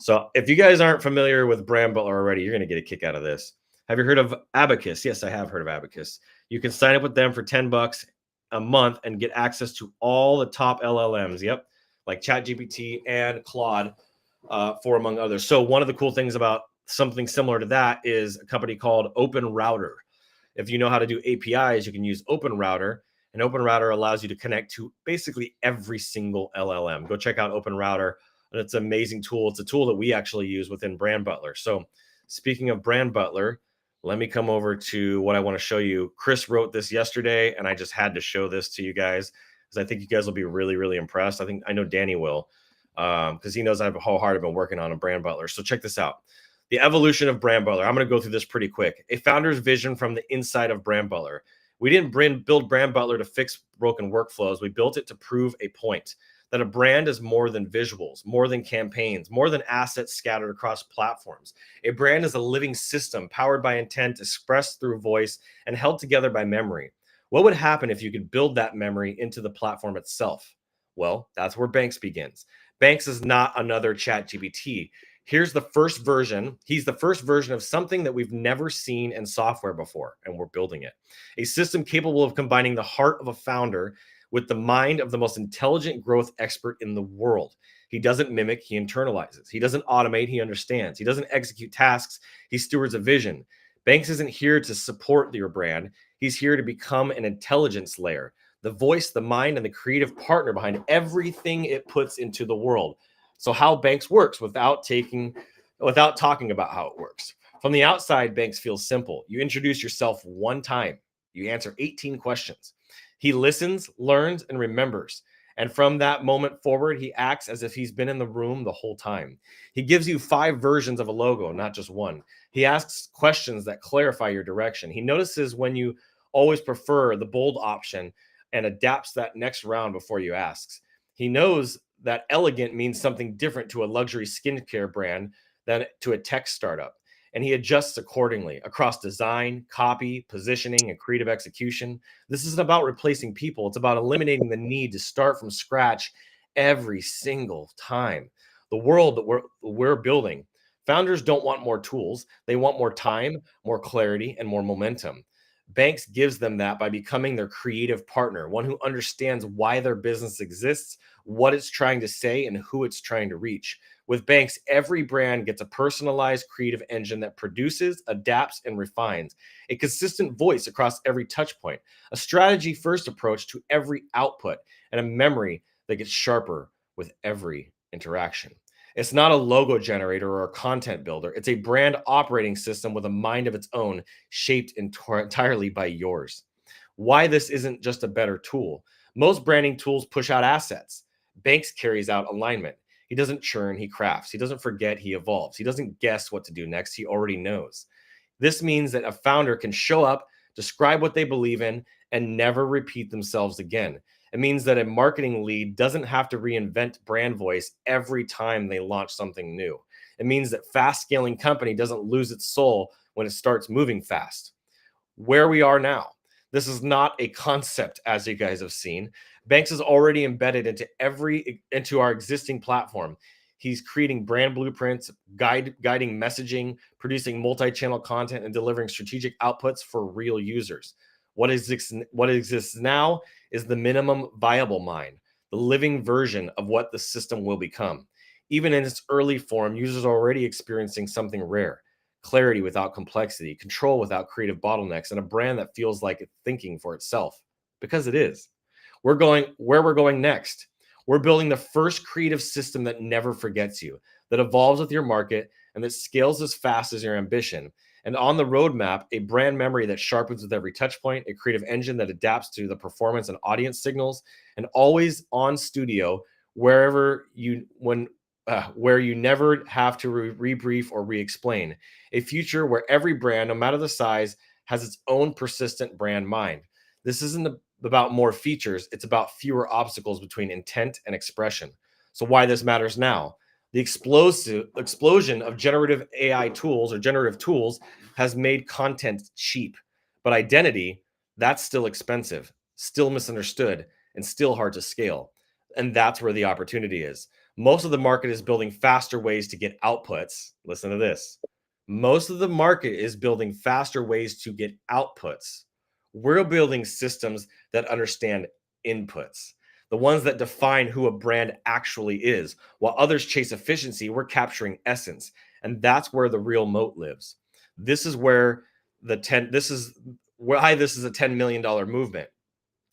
So if you guys aren't familiar with Brand Butler already, you're going to get a kick out of this. Have you heard of Abacus? Yes, I have heard of Abacus. You can sign up with them for $10 a month and get access to all the top LLMs. Yep, like ChatGPT and Claude, for among others. So one of the cool things about something similar to that is a company called Open Router. If you know how to do APIs, you can use Open Router, and Open Router allows you to connect to basically every single LLM. Go check out Open Router. It's an amazing tool. It's a tool that we actually use within Brand Butler. So speaking of Brand Butler, let me come over to what I want to show you. Chris wrote this yesterday, and I just had to show this to you guys because I think you guys will be really, really impressed. I know Danny will, because he knows I've wholeheartedly been working on a Brand Butler. So check this out. The evolution of Brand Butler. I'm going to go through this pretty quick. A founder's vision from the inside of Brand Butler. We didn't build Brand Butler to fix broken workflows. We built it to prove a point that a brand is more than visuals, more than campaigns, more than assets scattered across platforms. A brand is a living system powered by intent, expressed through voice, and held together by memory. What would happen if you could build that memory into the platform itself? Well, that's where Banks begins. Banks is not another ChatGPT. Here's the first version. He's the first version of something that we've never seen in software before, and we're building it. A system capable of combining the heart of a founder with the mind of the most intelligent growth expert in the world. He doesn't mimic, he internalizes. He doesn't automate, he understands. He doesn't execute tasks, he stewards a vision. Banks isn't here to support your brand. He's here to become an intelligence layer, the voice, the mind, and the creative partner behind everything it puts into the world. So how Banks works without talking about how it works. From the outside, Banks feels simple. You introduce yourself one time. You answer 18 questions. He listens, learns, and remembers. And from that moment forward, he acts as if he's been in the room the whole time. He gives you 5 versions of a logo, not just one. He asks questions that clarify your direction. He notices when you always prefer the bold option and adapts that next round before you ask. He knows that elegant means something different to a luxury skincare brand than to a tech startup. And he adjusts accordingly across design, copy, positioning, and creative execution. This isn't about replacing people. It's about eliminating the need to start from scratch every single time. The world that we're building, founders don't want more tools. They want more time, more clarity, and more momentum. Banks gives them that by becoming their creative partner, one who understands why their business exists, what it's trying to say, and who it's trying to reach. With Banks, every brand gets a personalized creative engine that produces, adapts, and refines. A consistent voice across every touch point, a strategy-first approach to every output, and a memory that gets sharper with every interaction. It's not a logo generator or a content builder. It's a brand operating system with a mind of its own, shaped entirely by yours. Why this isn't just a better tool. Most branding tools push out assets. Banks carries out alignment. He doesn't churn, he crafts. He doesn't forget, he evolves. He doesn't guess what to do next, he already knows. This means that a founder can show up, describe what they believe in, and never repeat themselves again. It means that a marketing lead doesn't have to reinvent brand voice every time they launch something new. It means that fast scaling company doesn't lose its soul when it starts moving fast. Where we are now, this is not a concept, as you guys have seen. Banks is already embedded into our existing platform. He's creating brand blueprints, guiding messaging, producing multi-channel content, and delivering strategic outputs for real users. What exists now is the minimum viable mind, the living version of what the system will become. Even in its early form, users are already experiencing something rare: clarity without complexity, control without creative bottlenecks, and a brand that feels like it's thinking for itself, because it is. We're going where we're going next. We're building the first creative system that never forgets you, that evolves with your market, and that scales as fast as your ambition. And on the roadmap, a brand memory that sharpens with every touch point, a creative engine that adapts to the performance and audience signals, and always on studio where you never have to rebrief or re-explain. A future where every brand, no matter the size, has its own persistent brand mind. This isn't about more features, it's about fewer obstacles between intent and expression. So why this matters now? The explosion of generative AI tools or generative tools has made content cheap, but identity, that's still expensive, still misunderstood, and still hard to scale. And that's where the opportunity is. Most of the market is building faster ways to get outputs. Listen to this. Most of the market is building faster ways to get outputs. We're building systems that understand inputs, the ones that define who a brand actually is. While others chase efficiency, we're capturing essence. And that's where the real moat lives. This is where this is why this is a $10 million movement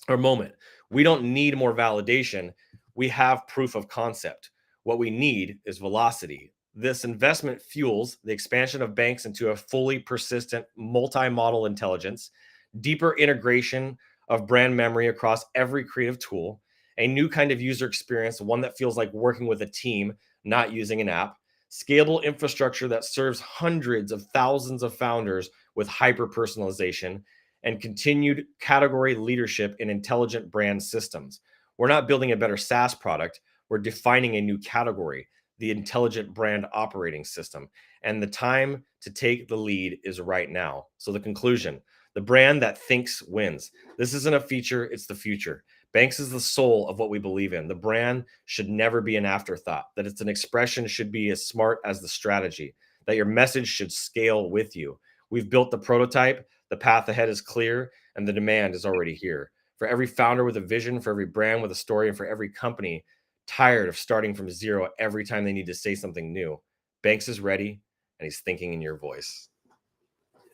or moment. We don't need more validation. We have proof of concept. What we need is velocity. This investment fuels the expansion of banks into a fully persistent multi-model intelligence, deeper integration of brand memory across every creative tool, a new kind of user experience, one that feels like working with a team, not using an app, scalable infrastructure that serves hundreds of thousands of founders with hyper-personalization, and continued category leadership in intelligent brand systems. We're not building a better SaaS product. We're defining a new category, the intelligent brand operating system. And the time to take the lead is right now. So the conclusion, the brand that thinks wins. This isn't a feature, it's the future. Banks is the soul of what we believe in. The brand should never be an afterthought, that it's an expression should be as smart as the strategy, that your message should scale with you. We've built the prototype, the path ahead is clear, and the demand is already here. For every founder with a vision, for every brand with a story, and for every company tired of starting from zero every time they need to say something new, Banks is ready, and he's thinking in your voice.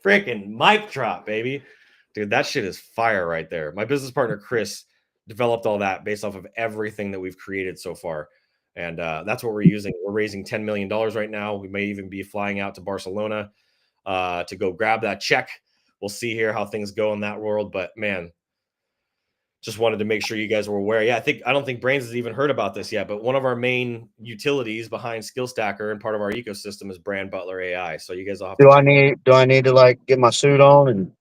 Freaking mic drop, baby. Dude, that shit is fire right there. My business partner, Chris, developed all that based off of everything that we've created so far. And that's what we're using. We're raising $10 million right now. We may even be flying out to Barcelona to go grab that check. We'll see here how things go in that world. But man, just wanted to make sure you guys were aware. Yeah, I don't think Brains has even heard about this yet, but one of our main utilities behind SkillStacker and part of our ecosystem is Brand Butler AI. So you guys will have to Do I need to like get my suit on and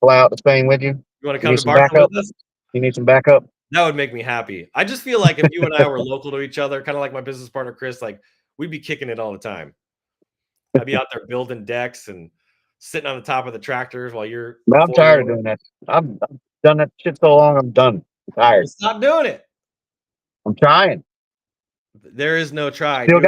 fly out to Spain with you? You want to You come need to some Barcelona backup? with us? You need some backup? That would make me happy. I just feel like if you and I were local to each other, kind of like my business partner, Chris, like we'd be kicking it all the time. I'd be out there building decks and sitting on the top of the tractors while you're. Man, I'm tired of doing that. I've done that shit so long. I'm done. I'm tired. Stop doing it. I'm trying. There is no try. Still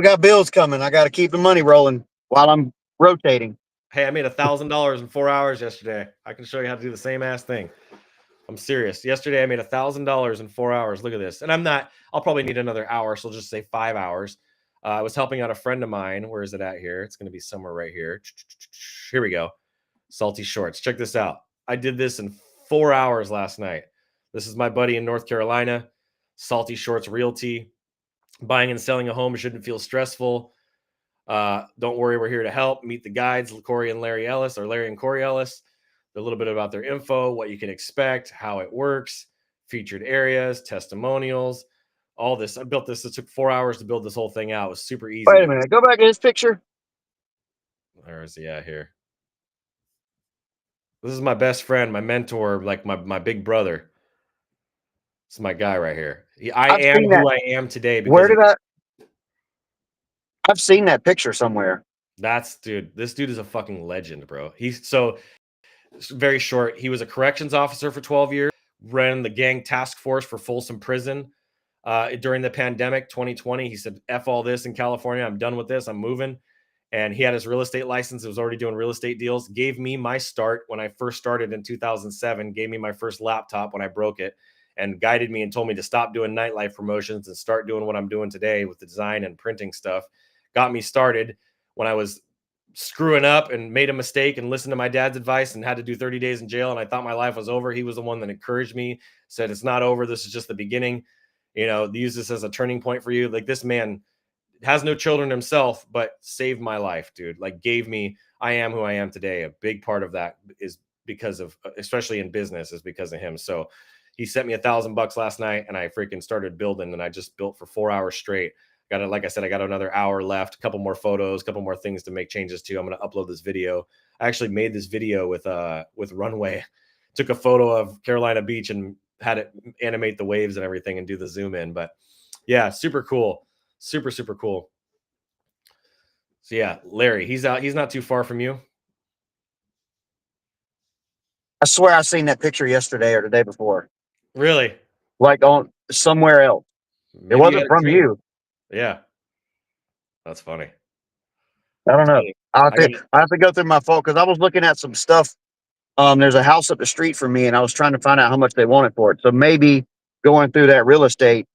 got bills coming. I got to keep the money rolling while I'm rotating. Hey, I made $1,000 in 4 hours yesterday. I can show you how to do the same ass thing. I'm serious. Yesterday, I made $1,000 in 4 hours. Look at this. And I'll probably need another hour. So I'll just say 5 hours. I was helping out a friend of mine. Where is it at here? It's going to be somewhere right here. Here we go. Salty Shorts. Check this out. I did this in 4 hours last night. This is my buddy in North Carolina, Salty Shorts Realty. Buying and selling a home shouldn't feel stressful. Don't worry, we're here to help. Meet the guides, Corey and Larry Ellis, or Larry and Corey Ellis. A little bit about their info, what you can expect, how it works, featured areas, testimonials, all this. I built this. It took 4 hours to build this whole thing out. It was super easy. Wait a minute. Go back to this picture. Where is he at here? This is my best friend, my mentor, like my big brother. This is my guy right here. I am who I am today. I've seen that picture somewhere. This dude is a fucking legend, bro. He's so very short. He was a corrections officer for 12 years, ran the gang task force for Folsom Prison during the pandemic 2020. He said, F all this in California. I'm done with this. I'm moving. And he had his real estate license. He was already doing real estate deals. Gave me my start when I first started in 2007. Gave me my first laptop when I broke it, and guided me and told me to stop doing nightlife promotions and start doing what I'm doing today with the design and printing stuff. Got me started when I was screwing up and made a mistake and listened to my dad's advice and had to do 30 days in jail and I thought my life was over, he was the one that encouraged me, said it's not over, this is just the beginning. Use this as a turning point for you. Like, this man has no children himself, but saved my life, dude. Like, gave me, I am who I am today. A big part of that is because of, especially in business, is because of him. So he sent me $1,000 last night and I freaking started building, and I just built for 4 hours straight. Got it. Like I said, I got another hour left, a couple more photos, a couple more things to make changes to. I'm going to upload this video. I actually made this video with Runway. Took a photo of Carolina Beach and had it animate the waves and everything and do the zoom in. But yeah, super cool. Super, super cool. So yeah, Larry, he's out. He's not too far from you. I swear I seen that picture yesterday or the day before, Really? like on somewhere else. Maybe It wasn't from you. Yeah. That's funny. I don't know. Funny. I have to go through my phone because I was looking at some stuff. There's a house up the street from me, and I was trying to find out how much they wanted for it. So maybe going through that real estate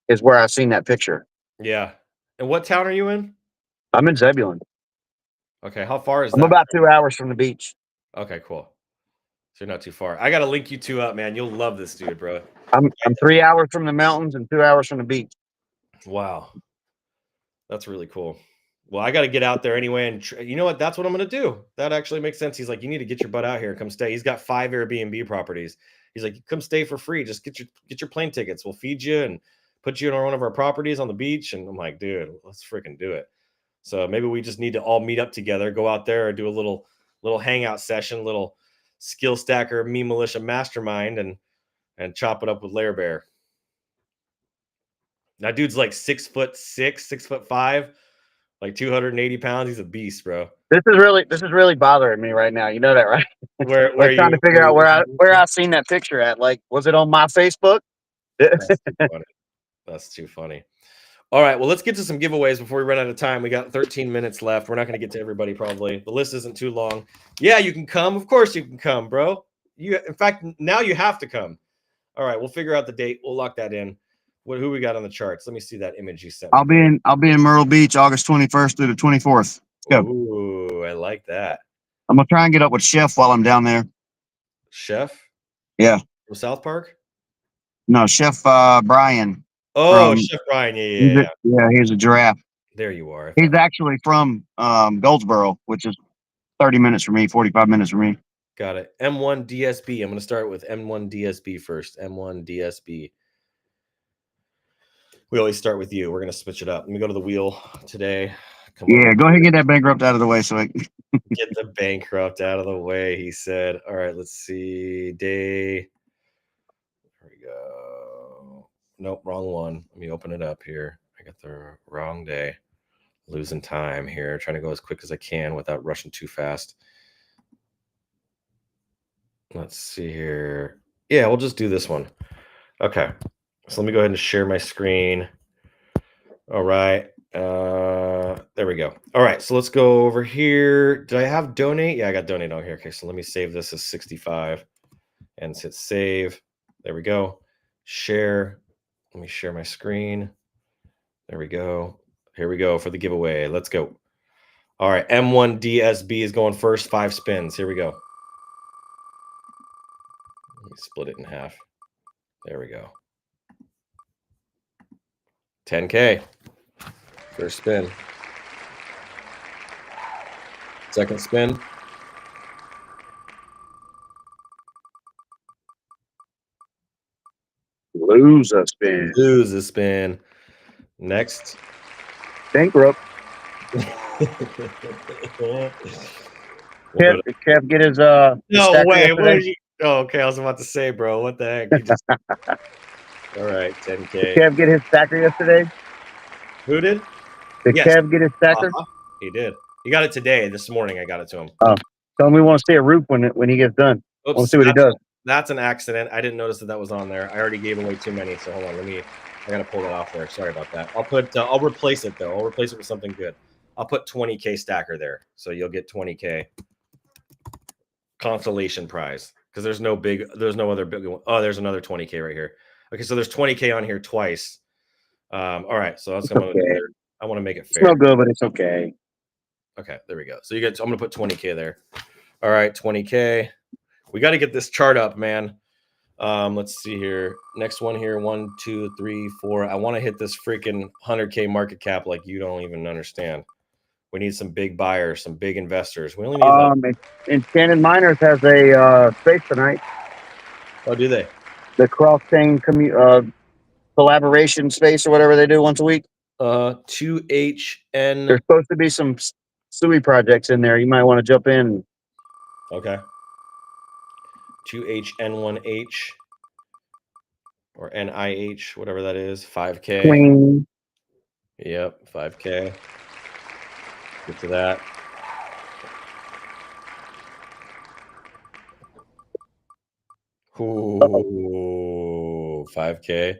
is where I seen that picture. Yeah. And what town are you in? I'm in Zebulon. Okay. How far is I'm that? about 2 hours from the beach. Okay, cool. So you're not too far. I got to link you two up, man. You'll love this dude, bro. I'm 3 hours from the mountains and 2 hours from the beach. Wow. That's really cool. Well, I got to get out there anyway. And you know what? That's what I'm going to do. That actually makes sense. He's like, you need to get your butt out here and come stay. He's got 5 Airbnb properties. He's like, come stay for free. Just get your plane tickets. We'll feed you and put you in one of our properties on the beach. And I'm like, dude, let's freaking do it. So maybe we just need to all meet up together, go out there or do a little hangout session, little skill stacker, me militia mastermind, and chop it up with Lair Bear. That dude's like 6'6", 6'5", like 280 pounds. He's a beast, bro. This is really bothering me right now. You know that, right? Where I'm trying to figure out where I seen that picture at. Like, was it on my Facebook? That's too funny. That's too funny. All right, well, let's get to some giveaways before we run out of time. We got 13 minutes left. We're not going to get to everybody probably. The list isn't too long. Yeah, you can come. Of course you can come, bro. In fact, now you have to come. All right, we'll figure out the date. We'll lock that in. Who we got on the charts? Let me see that image you sent me. I'll be in Myrtle Beach August 21st through the 24th. Let's go. Ooh, I like that. I'm gonna try and get up with Chef while I'm down there. Chef? Yeah. From South Park? No, Chef Brian. Oh, Chef Brian. Yeah. He's a giraffe. There you are. He's actually from Goldsboro, which is 30 minutes from me, 45 minutes from me. Got it. M1 DSB. I'm going to start with M1 DSB first. M1 DSB. We always start with you. We're going to switch it up. Let me go to the wheel today. Go ahead and get that bankrupt out of the way so I can get the bankrupt out of the way, he said. All right, let's see. Day. There we go. Nope, wrong one. Let me open it up here. I got the wrong day. Losing time here. Trying to go as quick as I can without rushing too fast. Let's see here. Yeah, we'll just do this one. Okay. So let me go ahead and share my screen. All right. There we go. All right. So let's go over here. Did I have donate? Yeah, I got donate on here. Okay. So let me save this as 65 and hit save. There we go. Share. Let me share my screen. There we go. Here we go for the giveaway. Let's go. All right. M1 DSB is going first. 5 spins. Here we go. Let me split it in half. There we go. 10K. First spin. Second spin. lose a spin. Lose a spin. Next. Bankrupt. Kev get his No way. yesterday. What did you? Oh, okay. I was about to say, bro. What the heck? You just... All right, 10K. Did Kev get his stacker yesterday? Who did? Did Yes. Kev get his stacker? He did. He got it today. This morning, I got it to him. Oh, tell him we want to see a roof when he gets done. Oops, We'll see what he does. That's an accident. I didn't notice that was on there. I already gave away too many. So hold on. I gotta pull that off there. Sorry about that. I'll replace it though. I'll replace it with something good. I'll put 20K stacker there. So you'll get 20K consolation prize. Because there's no other big one. Oh, there's another 20K right here. Okay, so there's 20K on here twice. All right, so that's what I'm gonna do there. I want to make it fair. It's no good, but it's okay. Okay, there we go. So you get. I'm gonna put 20K there. All right, 20K. We got to get this chart up, man. Let's see here. Next one here. 1, 2, 3, 4. I want to hit this freaking 100K market cap like you don't even understand. We need some big buyers, some big investors. We only need like. And Shannon Miners has a space tonight. Oh, do they? The cross chain collaboration space or whatever they do once a week. 2HN. There's supposed to be some SUI projects in there. You might want to jump in. Okay. 2HN1H or NIH, whatever that is. 5K. Queen. Yep, 5K. Get to that. Ooh, 5K.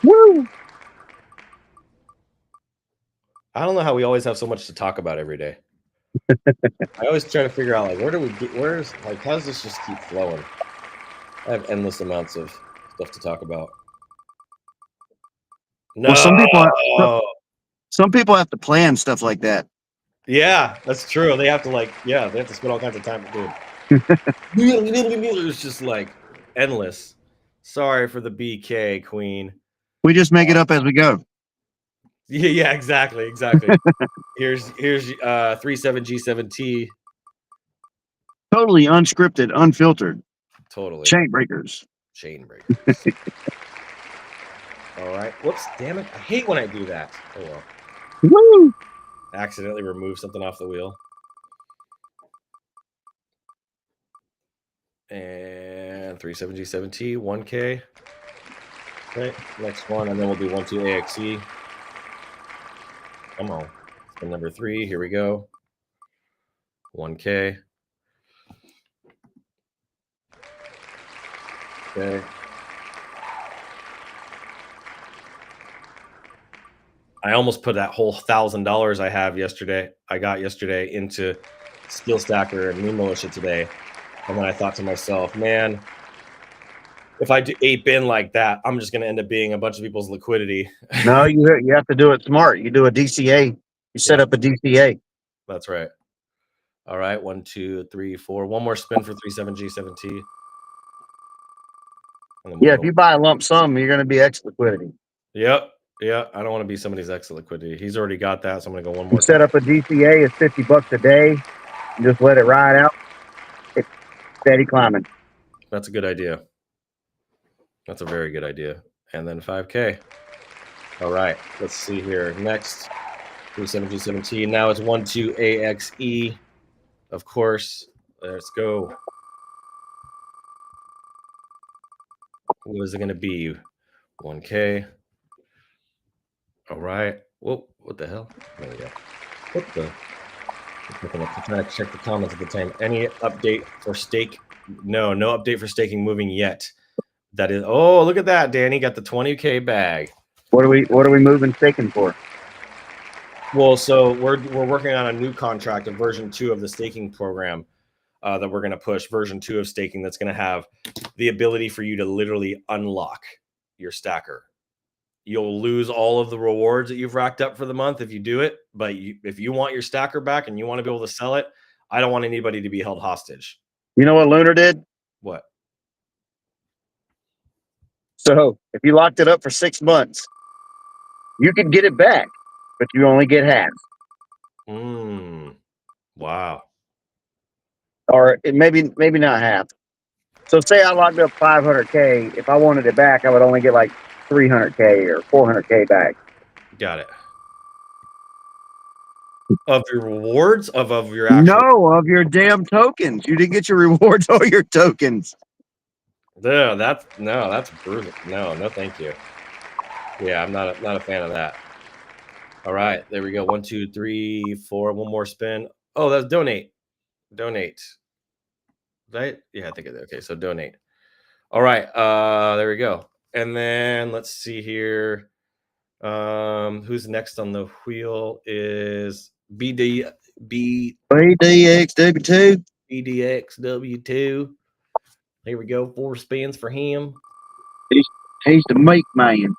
Woo! I don't know how we always have so much to talk about every day. I always try to figure out like how does this just keep flowing? I have endless amounts of stuff to talk about. No. Well, some people have to plan stuff like that. Yeah, that's true. They have to they have to spend all kinds of time to do it. It's just like endless. Sorry for the BK Queen. We just make it up as we go. Yeah, exactly. Here's 37G7T. Totally unscripted, unfiltered. Totally. Chain breakers. All right. Whoops, damn it. I hate when I do that. Oh well. Woo! Accidentally remove something off the wheel. And 37G7T, 1K. Okay, next one, and then we'll do 12AXE. Come on. Spin number 3. Here we go. 1K. Okay. I almost put that whole $1,000 I got yesterday into Skill Stacker and New Militia today. And then I thought to myself, man, if I do ape in like that, I'm just going to end up being a bunch of people's liquidity. No, you have to do it smart. You do a DCA. You set up a DCA. That's right. All right, 1, 2, 3, 4. One more spin for 37G7T. Yeah, if you buy a lump sum, you're going to be X liquidity. Yep. Yeah, I don't want to be somebody's X liquidity. He's already got that, so I'm going to go one more. Set up a DCA. It's $50 a day. And just let it ride out. It's steady climbing. That's a good idea. That's a very good idea. And then 5K. All right, let's see here. Next, 37G17. Now it's 12AXE. Of course. Let's go. What is it going to be? 1K. All right. Whoa, what the hell? There we go. What the? I'm trying to check the comments at the time. Any update for stake? No update for staking moving yet. That is. Oh, look at that, Danny got the 20K bag. What are we moving staking for? Well, so we're working on a new contract, a version 2 of the staking program that we're going to push. Version 2 of staking that's going to have the ability for you to literally unlock your stacker. You'll lose all of the rewards that you've racked up for the month if you do it. But if you want your stacker back and you want to be able to sell it, I don't want anybody to be held hostage. You know what Lunar did? What? So if you locked it up for 6 months, you could get it back, but you only get half. Wow. Or it maybe not half. So say I locked up 500K. If I wanted it back, I would only get like 300K or 400K back. Got it. Of your rewards? Of your actual? No, of your damn tokens. You didn't get your rewards or your tokens. No, that's brutal. No, thank you. Yeah, I'm not a fan of that. All right, there we go. 1, 2, 3, 4. One more spin. Oh, that's donate. Right? Yeah, I think it. Okay, so donate. All right, there we go. And then let's see here. Who's next on the wheel is BDXW2. BDXW2. Here we go. 4 spins for him. He's the meat man.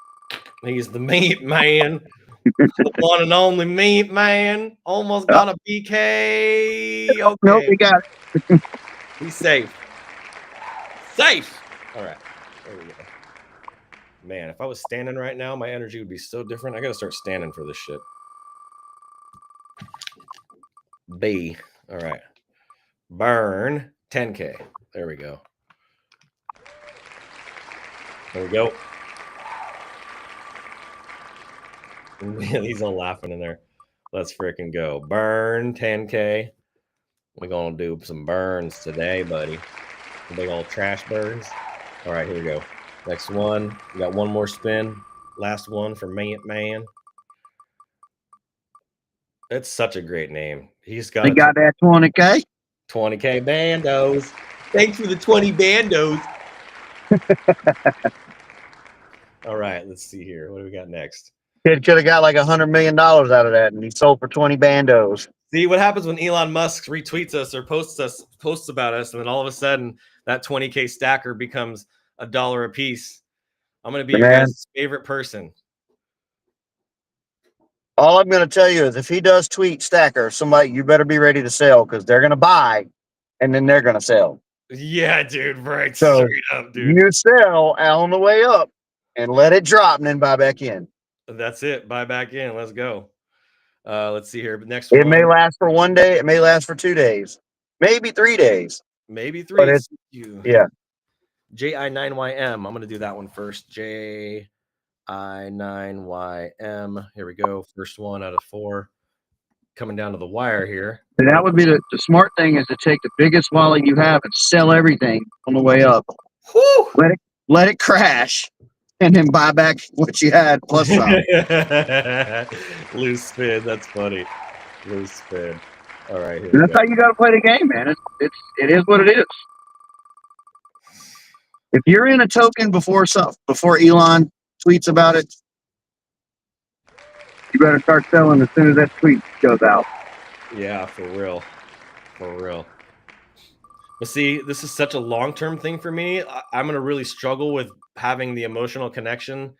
He's the meat man. The one and only meat man. Almost got a BK. Nope, Okay. we got it. He's safe. Safe. All right. There we go. Man, if I was standing right now, my energy would be so different. I got to start standing for this shit. B. All right. Burn 10K. There we go. There we go. He's all laughing in there. Let's freaking go. Burn 10K. We're going to do some burns today, buddy. Big old trash burns. All right, here we go. Next one. We got one more spin. Last one for Man. It's such a great name. He's got They got that 20K. 20K bandos. Thanks for the 20 bandos. All right, let's see here. What do we got next? Kid could have got like $100 million out of that, and he sold for 20 bandos. See what happens when Elon Musk retweets us or posts about us, and then all of a sudden that 20K stacker becomes $1 a piece. I'm gonna be your guys' favorite person. All I'm going to tell you is if he does tweet stacker, somebody, you better be ready to sell because they're going to buy and then they're going to sell. Yeah, dude, right. So straight up, dude. you sell on the way up and let it drop and then buy back in. That's it. Buy back in. Let's go. Let's see here. Next It one. may last for 1 day. It may last for 2 days, maybe 3 days. Maybe 3. But it's, yeah. JI9YM. I'm going to do that one first. JI9YM. Here we go. First one out of 4. Coming down to the wire here. And that would be the smart thing is to take the biggest wallet you have and sell everything on the way up. Whew. Let it crash and then buy back what you had plus some. Loose spin. That's funny. Loose spin. All right. And that's how you got to play the game, man. It is what it is. If you're in a token before Elon tweets about it, you better start selling as soon as that tweet goes out. Yeah, for real. For real. But see, this is such a long-term thing for me. I'm going to really struggle with having the emotional connection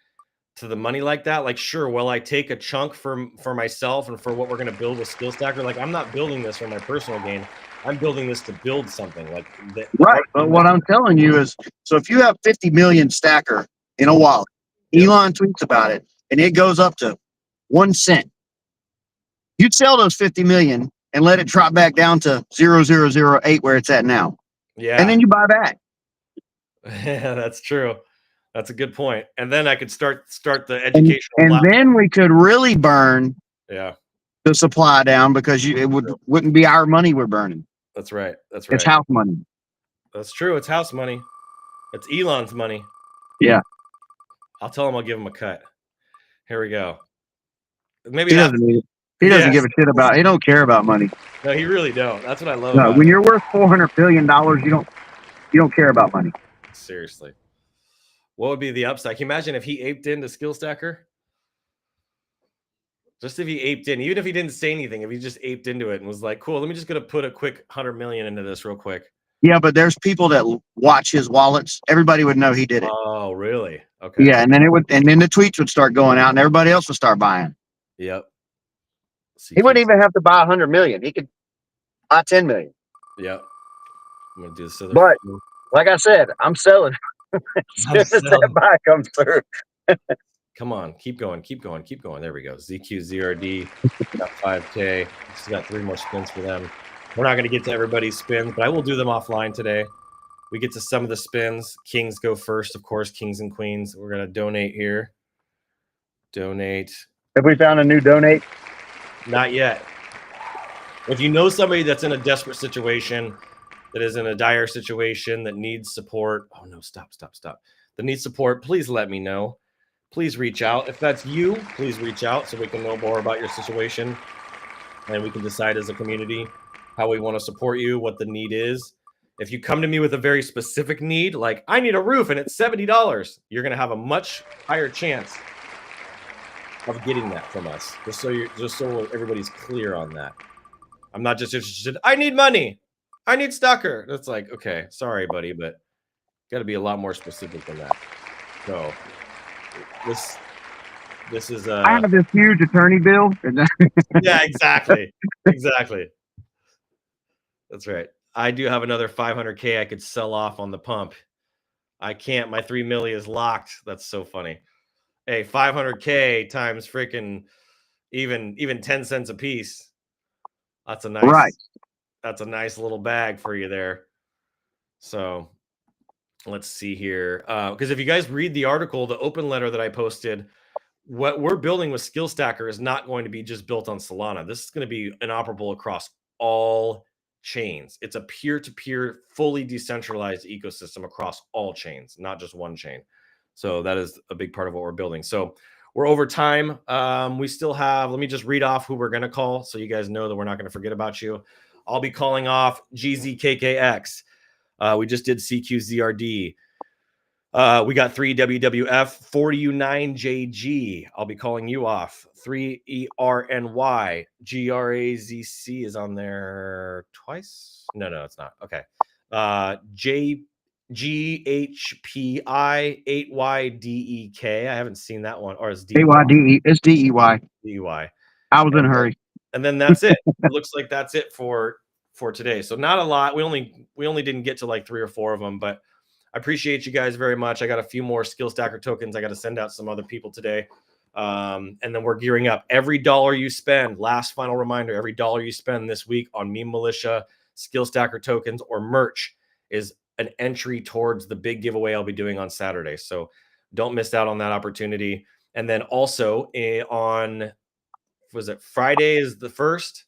to the money like that. Like, sure, will I take a chunk for myself and for what we're going to build with Skill Stacker? Like, I'm not building this for my personal gain. I'm building this to build something. Like, right. But what I'm telling you is, so if you have 50 million stacker in a wallet, Elon tweets about it, and it goes up to 1 cent. You'd sell those 50 million and let it drop back down to 0.0008 where it's at now. Yeah. And then you buy back. Yeah, that's true. That's a good point. And then I could start the educational. And then we could really burn the supply down because it wouldn't be our money we're burning. That's right. That's right. It's house money. That's true. It's house money. It's Elon's money. Yeah. I'll tell him I'll give him a cut. Here we go. Maybe he doesn't need it. He doesn't give a shit about. He don't care about money. No, he really don't. That's what I love. No, when you're worth $400 billion, you don't care about money. Seriously. What would be the upside? Can you imagine if he aped into Skill Stacker? Just if he aped in, even if he didn't say anything, if he just aped into it and was like, cool, let me just gonna put a quick 100 million into this real quick. Yeah, but there's people that watch his wallets. Everybody would know he did it. Oh, really? Okay. Yeah, and then the tweets would start going out and everybody else would start buying. Yep. He wouldn't even have to buy 100 million. He could buy 10 million. Yep. I'm gonna do this. But like I said, I'm selling. As soon as that buy comes through. Come on, keep going. There we go. ZQZRD got 5K. Just got 3 more spins for them. We're not going to get to everybody's spins, but I will do them offline today. We get to some of the spins. Kings go first, of course. Kings and queens. We're going to donate here. Donate. Have we found a new donate? Not yet. If you know somebody that's in a desperate situation, that is in a dire situation, that needs support. Oh, no, stop. That needs support, please let me know. Please reach out. If that's you, please reach out so we can know more about your situation and we can decide as a community how we want to support you, what the need is. If you come to me with a very specific need, like I need a roof and it's $70, you're going to have a much higher chance of getting that from us. Just so everybody's clear on that. I'm not just interested. I need money. I need Stacker. That's like, okay, sorry, buddy, but got to be a lot more specific than that. So This is I have this huge attorney bill. yeah, exactly. Exactly. That's right. I do have another 500K I could sell off on the pump. I can't. My 3 milli is locked. That's so funny. Hey, 500K times freaking even 10 cents a piece. That's a nice Right. That's a nice little bag for you there. So let's see here. Because if you guys read the article, the open letter that I posted, what we're building with Skill Stacker is not going to be just built on Solana. This is going to be interoperable across all chains. It's a peer-to-peer, fully decentralized ecosystem across all chains, not just one chain. So that is a big part of what we're building. So we're over time. We still have, let me just read off who we're going to call so you guys know that we're not going to forget about you. I'll be calling off GZKKX. We just did CQZRD. We got 3 WWF, 4U9JG. I'll be calling you off. 3ERNY. GRAZC is on there twice. No, it's not. Okay. GHPI 8YDEK. I haven't seen that one. Or is AYDE. It's DEY. DEY. I was in a hurry. And then that's it. It looks like that's it for today. So not a lot. We only didn't get to like 3 or 4 of them, but I appreciate you guys very much. I got a few more Skill Stacker tokens. I got to send out some other people today. And then we're gearing up. Every dollar you spend, last final reminder, every dollar you spend this week on Meme Militia, Skill Stacker tokens, or merch is an entry towards the big giveaway I'll be doing on Saturday. So don't miss out on that opportunity. And then also on, was it Friday is the 1st?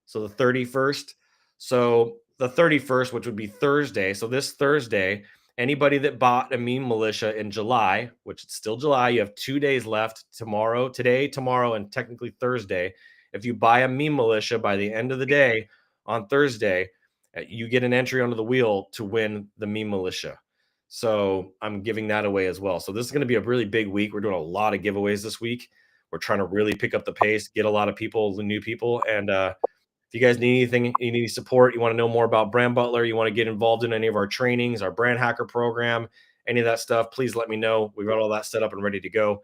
So the 31st. So the 31st, which would be Thursday. So this Thursday, anybody that bought a Meme Militia in July, which it's still July, you have 2 days left, today, tomorrow, and technically Thursday. If you buy a Meme Militia by the end of the day on Thursday, you get an entry onto the wheel to win the Meme Militia. So I'm giving that away as well. So this is going to be a really big week. We're doing a lot of giveaways this week. We're trying to really pick up the pace, get a lot of people, new people, and if you guys need anything, you need support, you want to know more about Brand Butler, you want to get involved in any of our trainings, our brand hacker program, any of that stuff, please let me know. We've got all that set up and ready to go.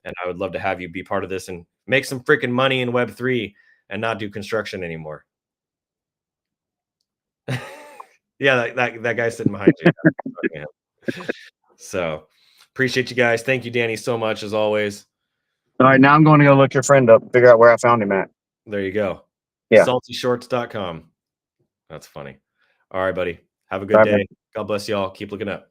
And I would love to have you be part of this and make some freaking money in Web3 and not do construction anymore. Yeah, that guy sitting behind you. So appreciate you guys. Thank you, Danny, so much as always. All right, now I'm going to go look your friend up, figure out where I found him at. There you go. Yeah. Saltyshorts.com. That's funny. All right, buddy. Have a good day. Man. God bless y'all. Keep looking up.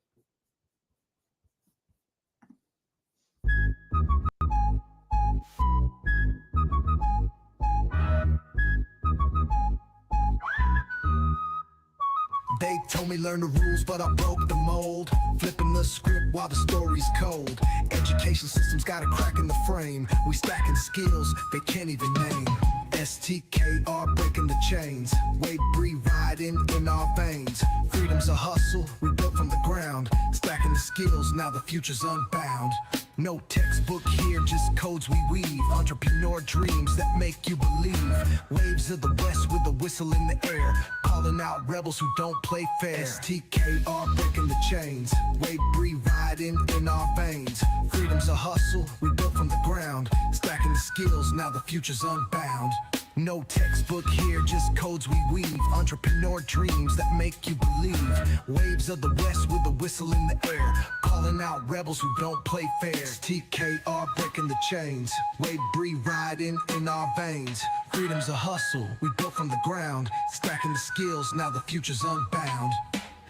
They told me learn the rules, but I broke the mold. Flipping the script while the story's cold. Education system's got a crack in the frame. We stacking skills they can't even name. STKR breaking the chains. Wave riding in our veins. Freedom's a hustle, we built from the ground. Stacking the skills, now the future's unbound. No textbook here, just codes we weave. Entrepreneur dreams that make you believe. Waves of the west with a whistle in the air. Calling out rebels who don't play fair. STKR breaking the chains. Wave riding in our veins. Freedom's a hustle, we built from the ground. Stacking the skills, now the future's unbound. No textbook here, just codes we weave. Entrepreneur dreams that make you believe. Waves of the west with a whistle in the air. Calling out rebels who don't play fair. STKR breaking the chains. Wave riding in our veins. Freedom's a hustle, we built from the ground. Stacking the skills, now the future's unbound.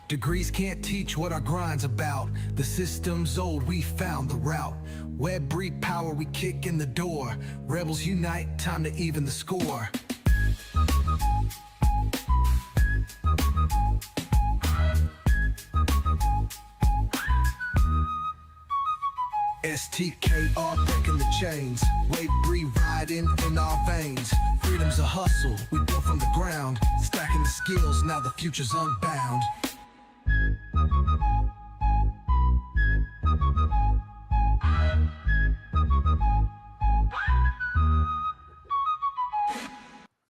Degrees can't teach what our grind's about. The system's old, we found the route. Web breed power, we kick in the door. Rebels unite, time to even the score. STKR breaking the chains. Wave riding in our veins. Freedom's a hustle, we built from the ground. Stacking the skills, now the future's unbound.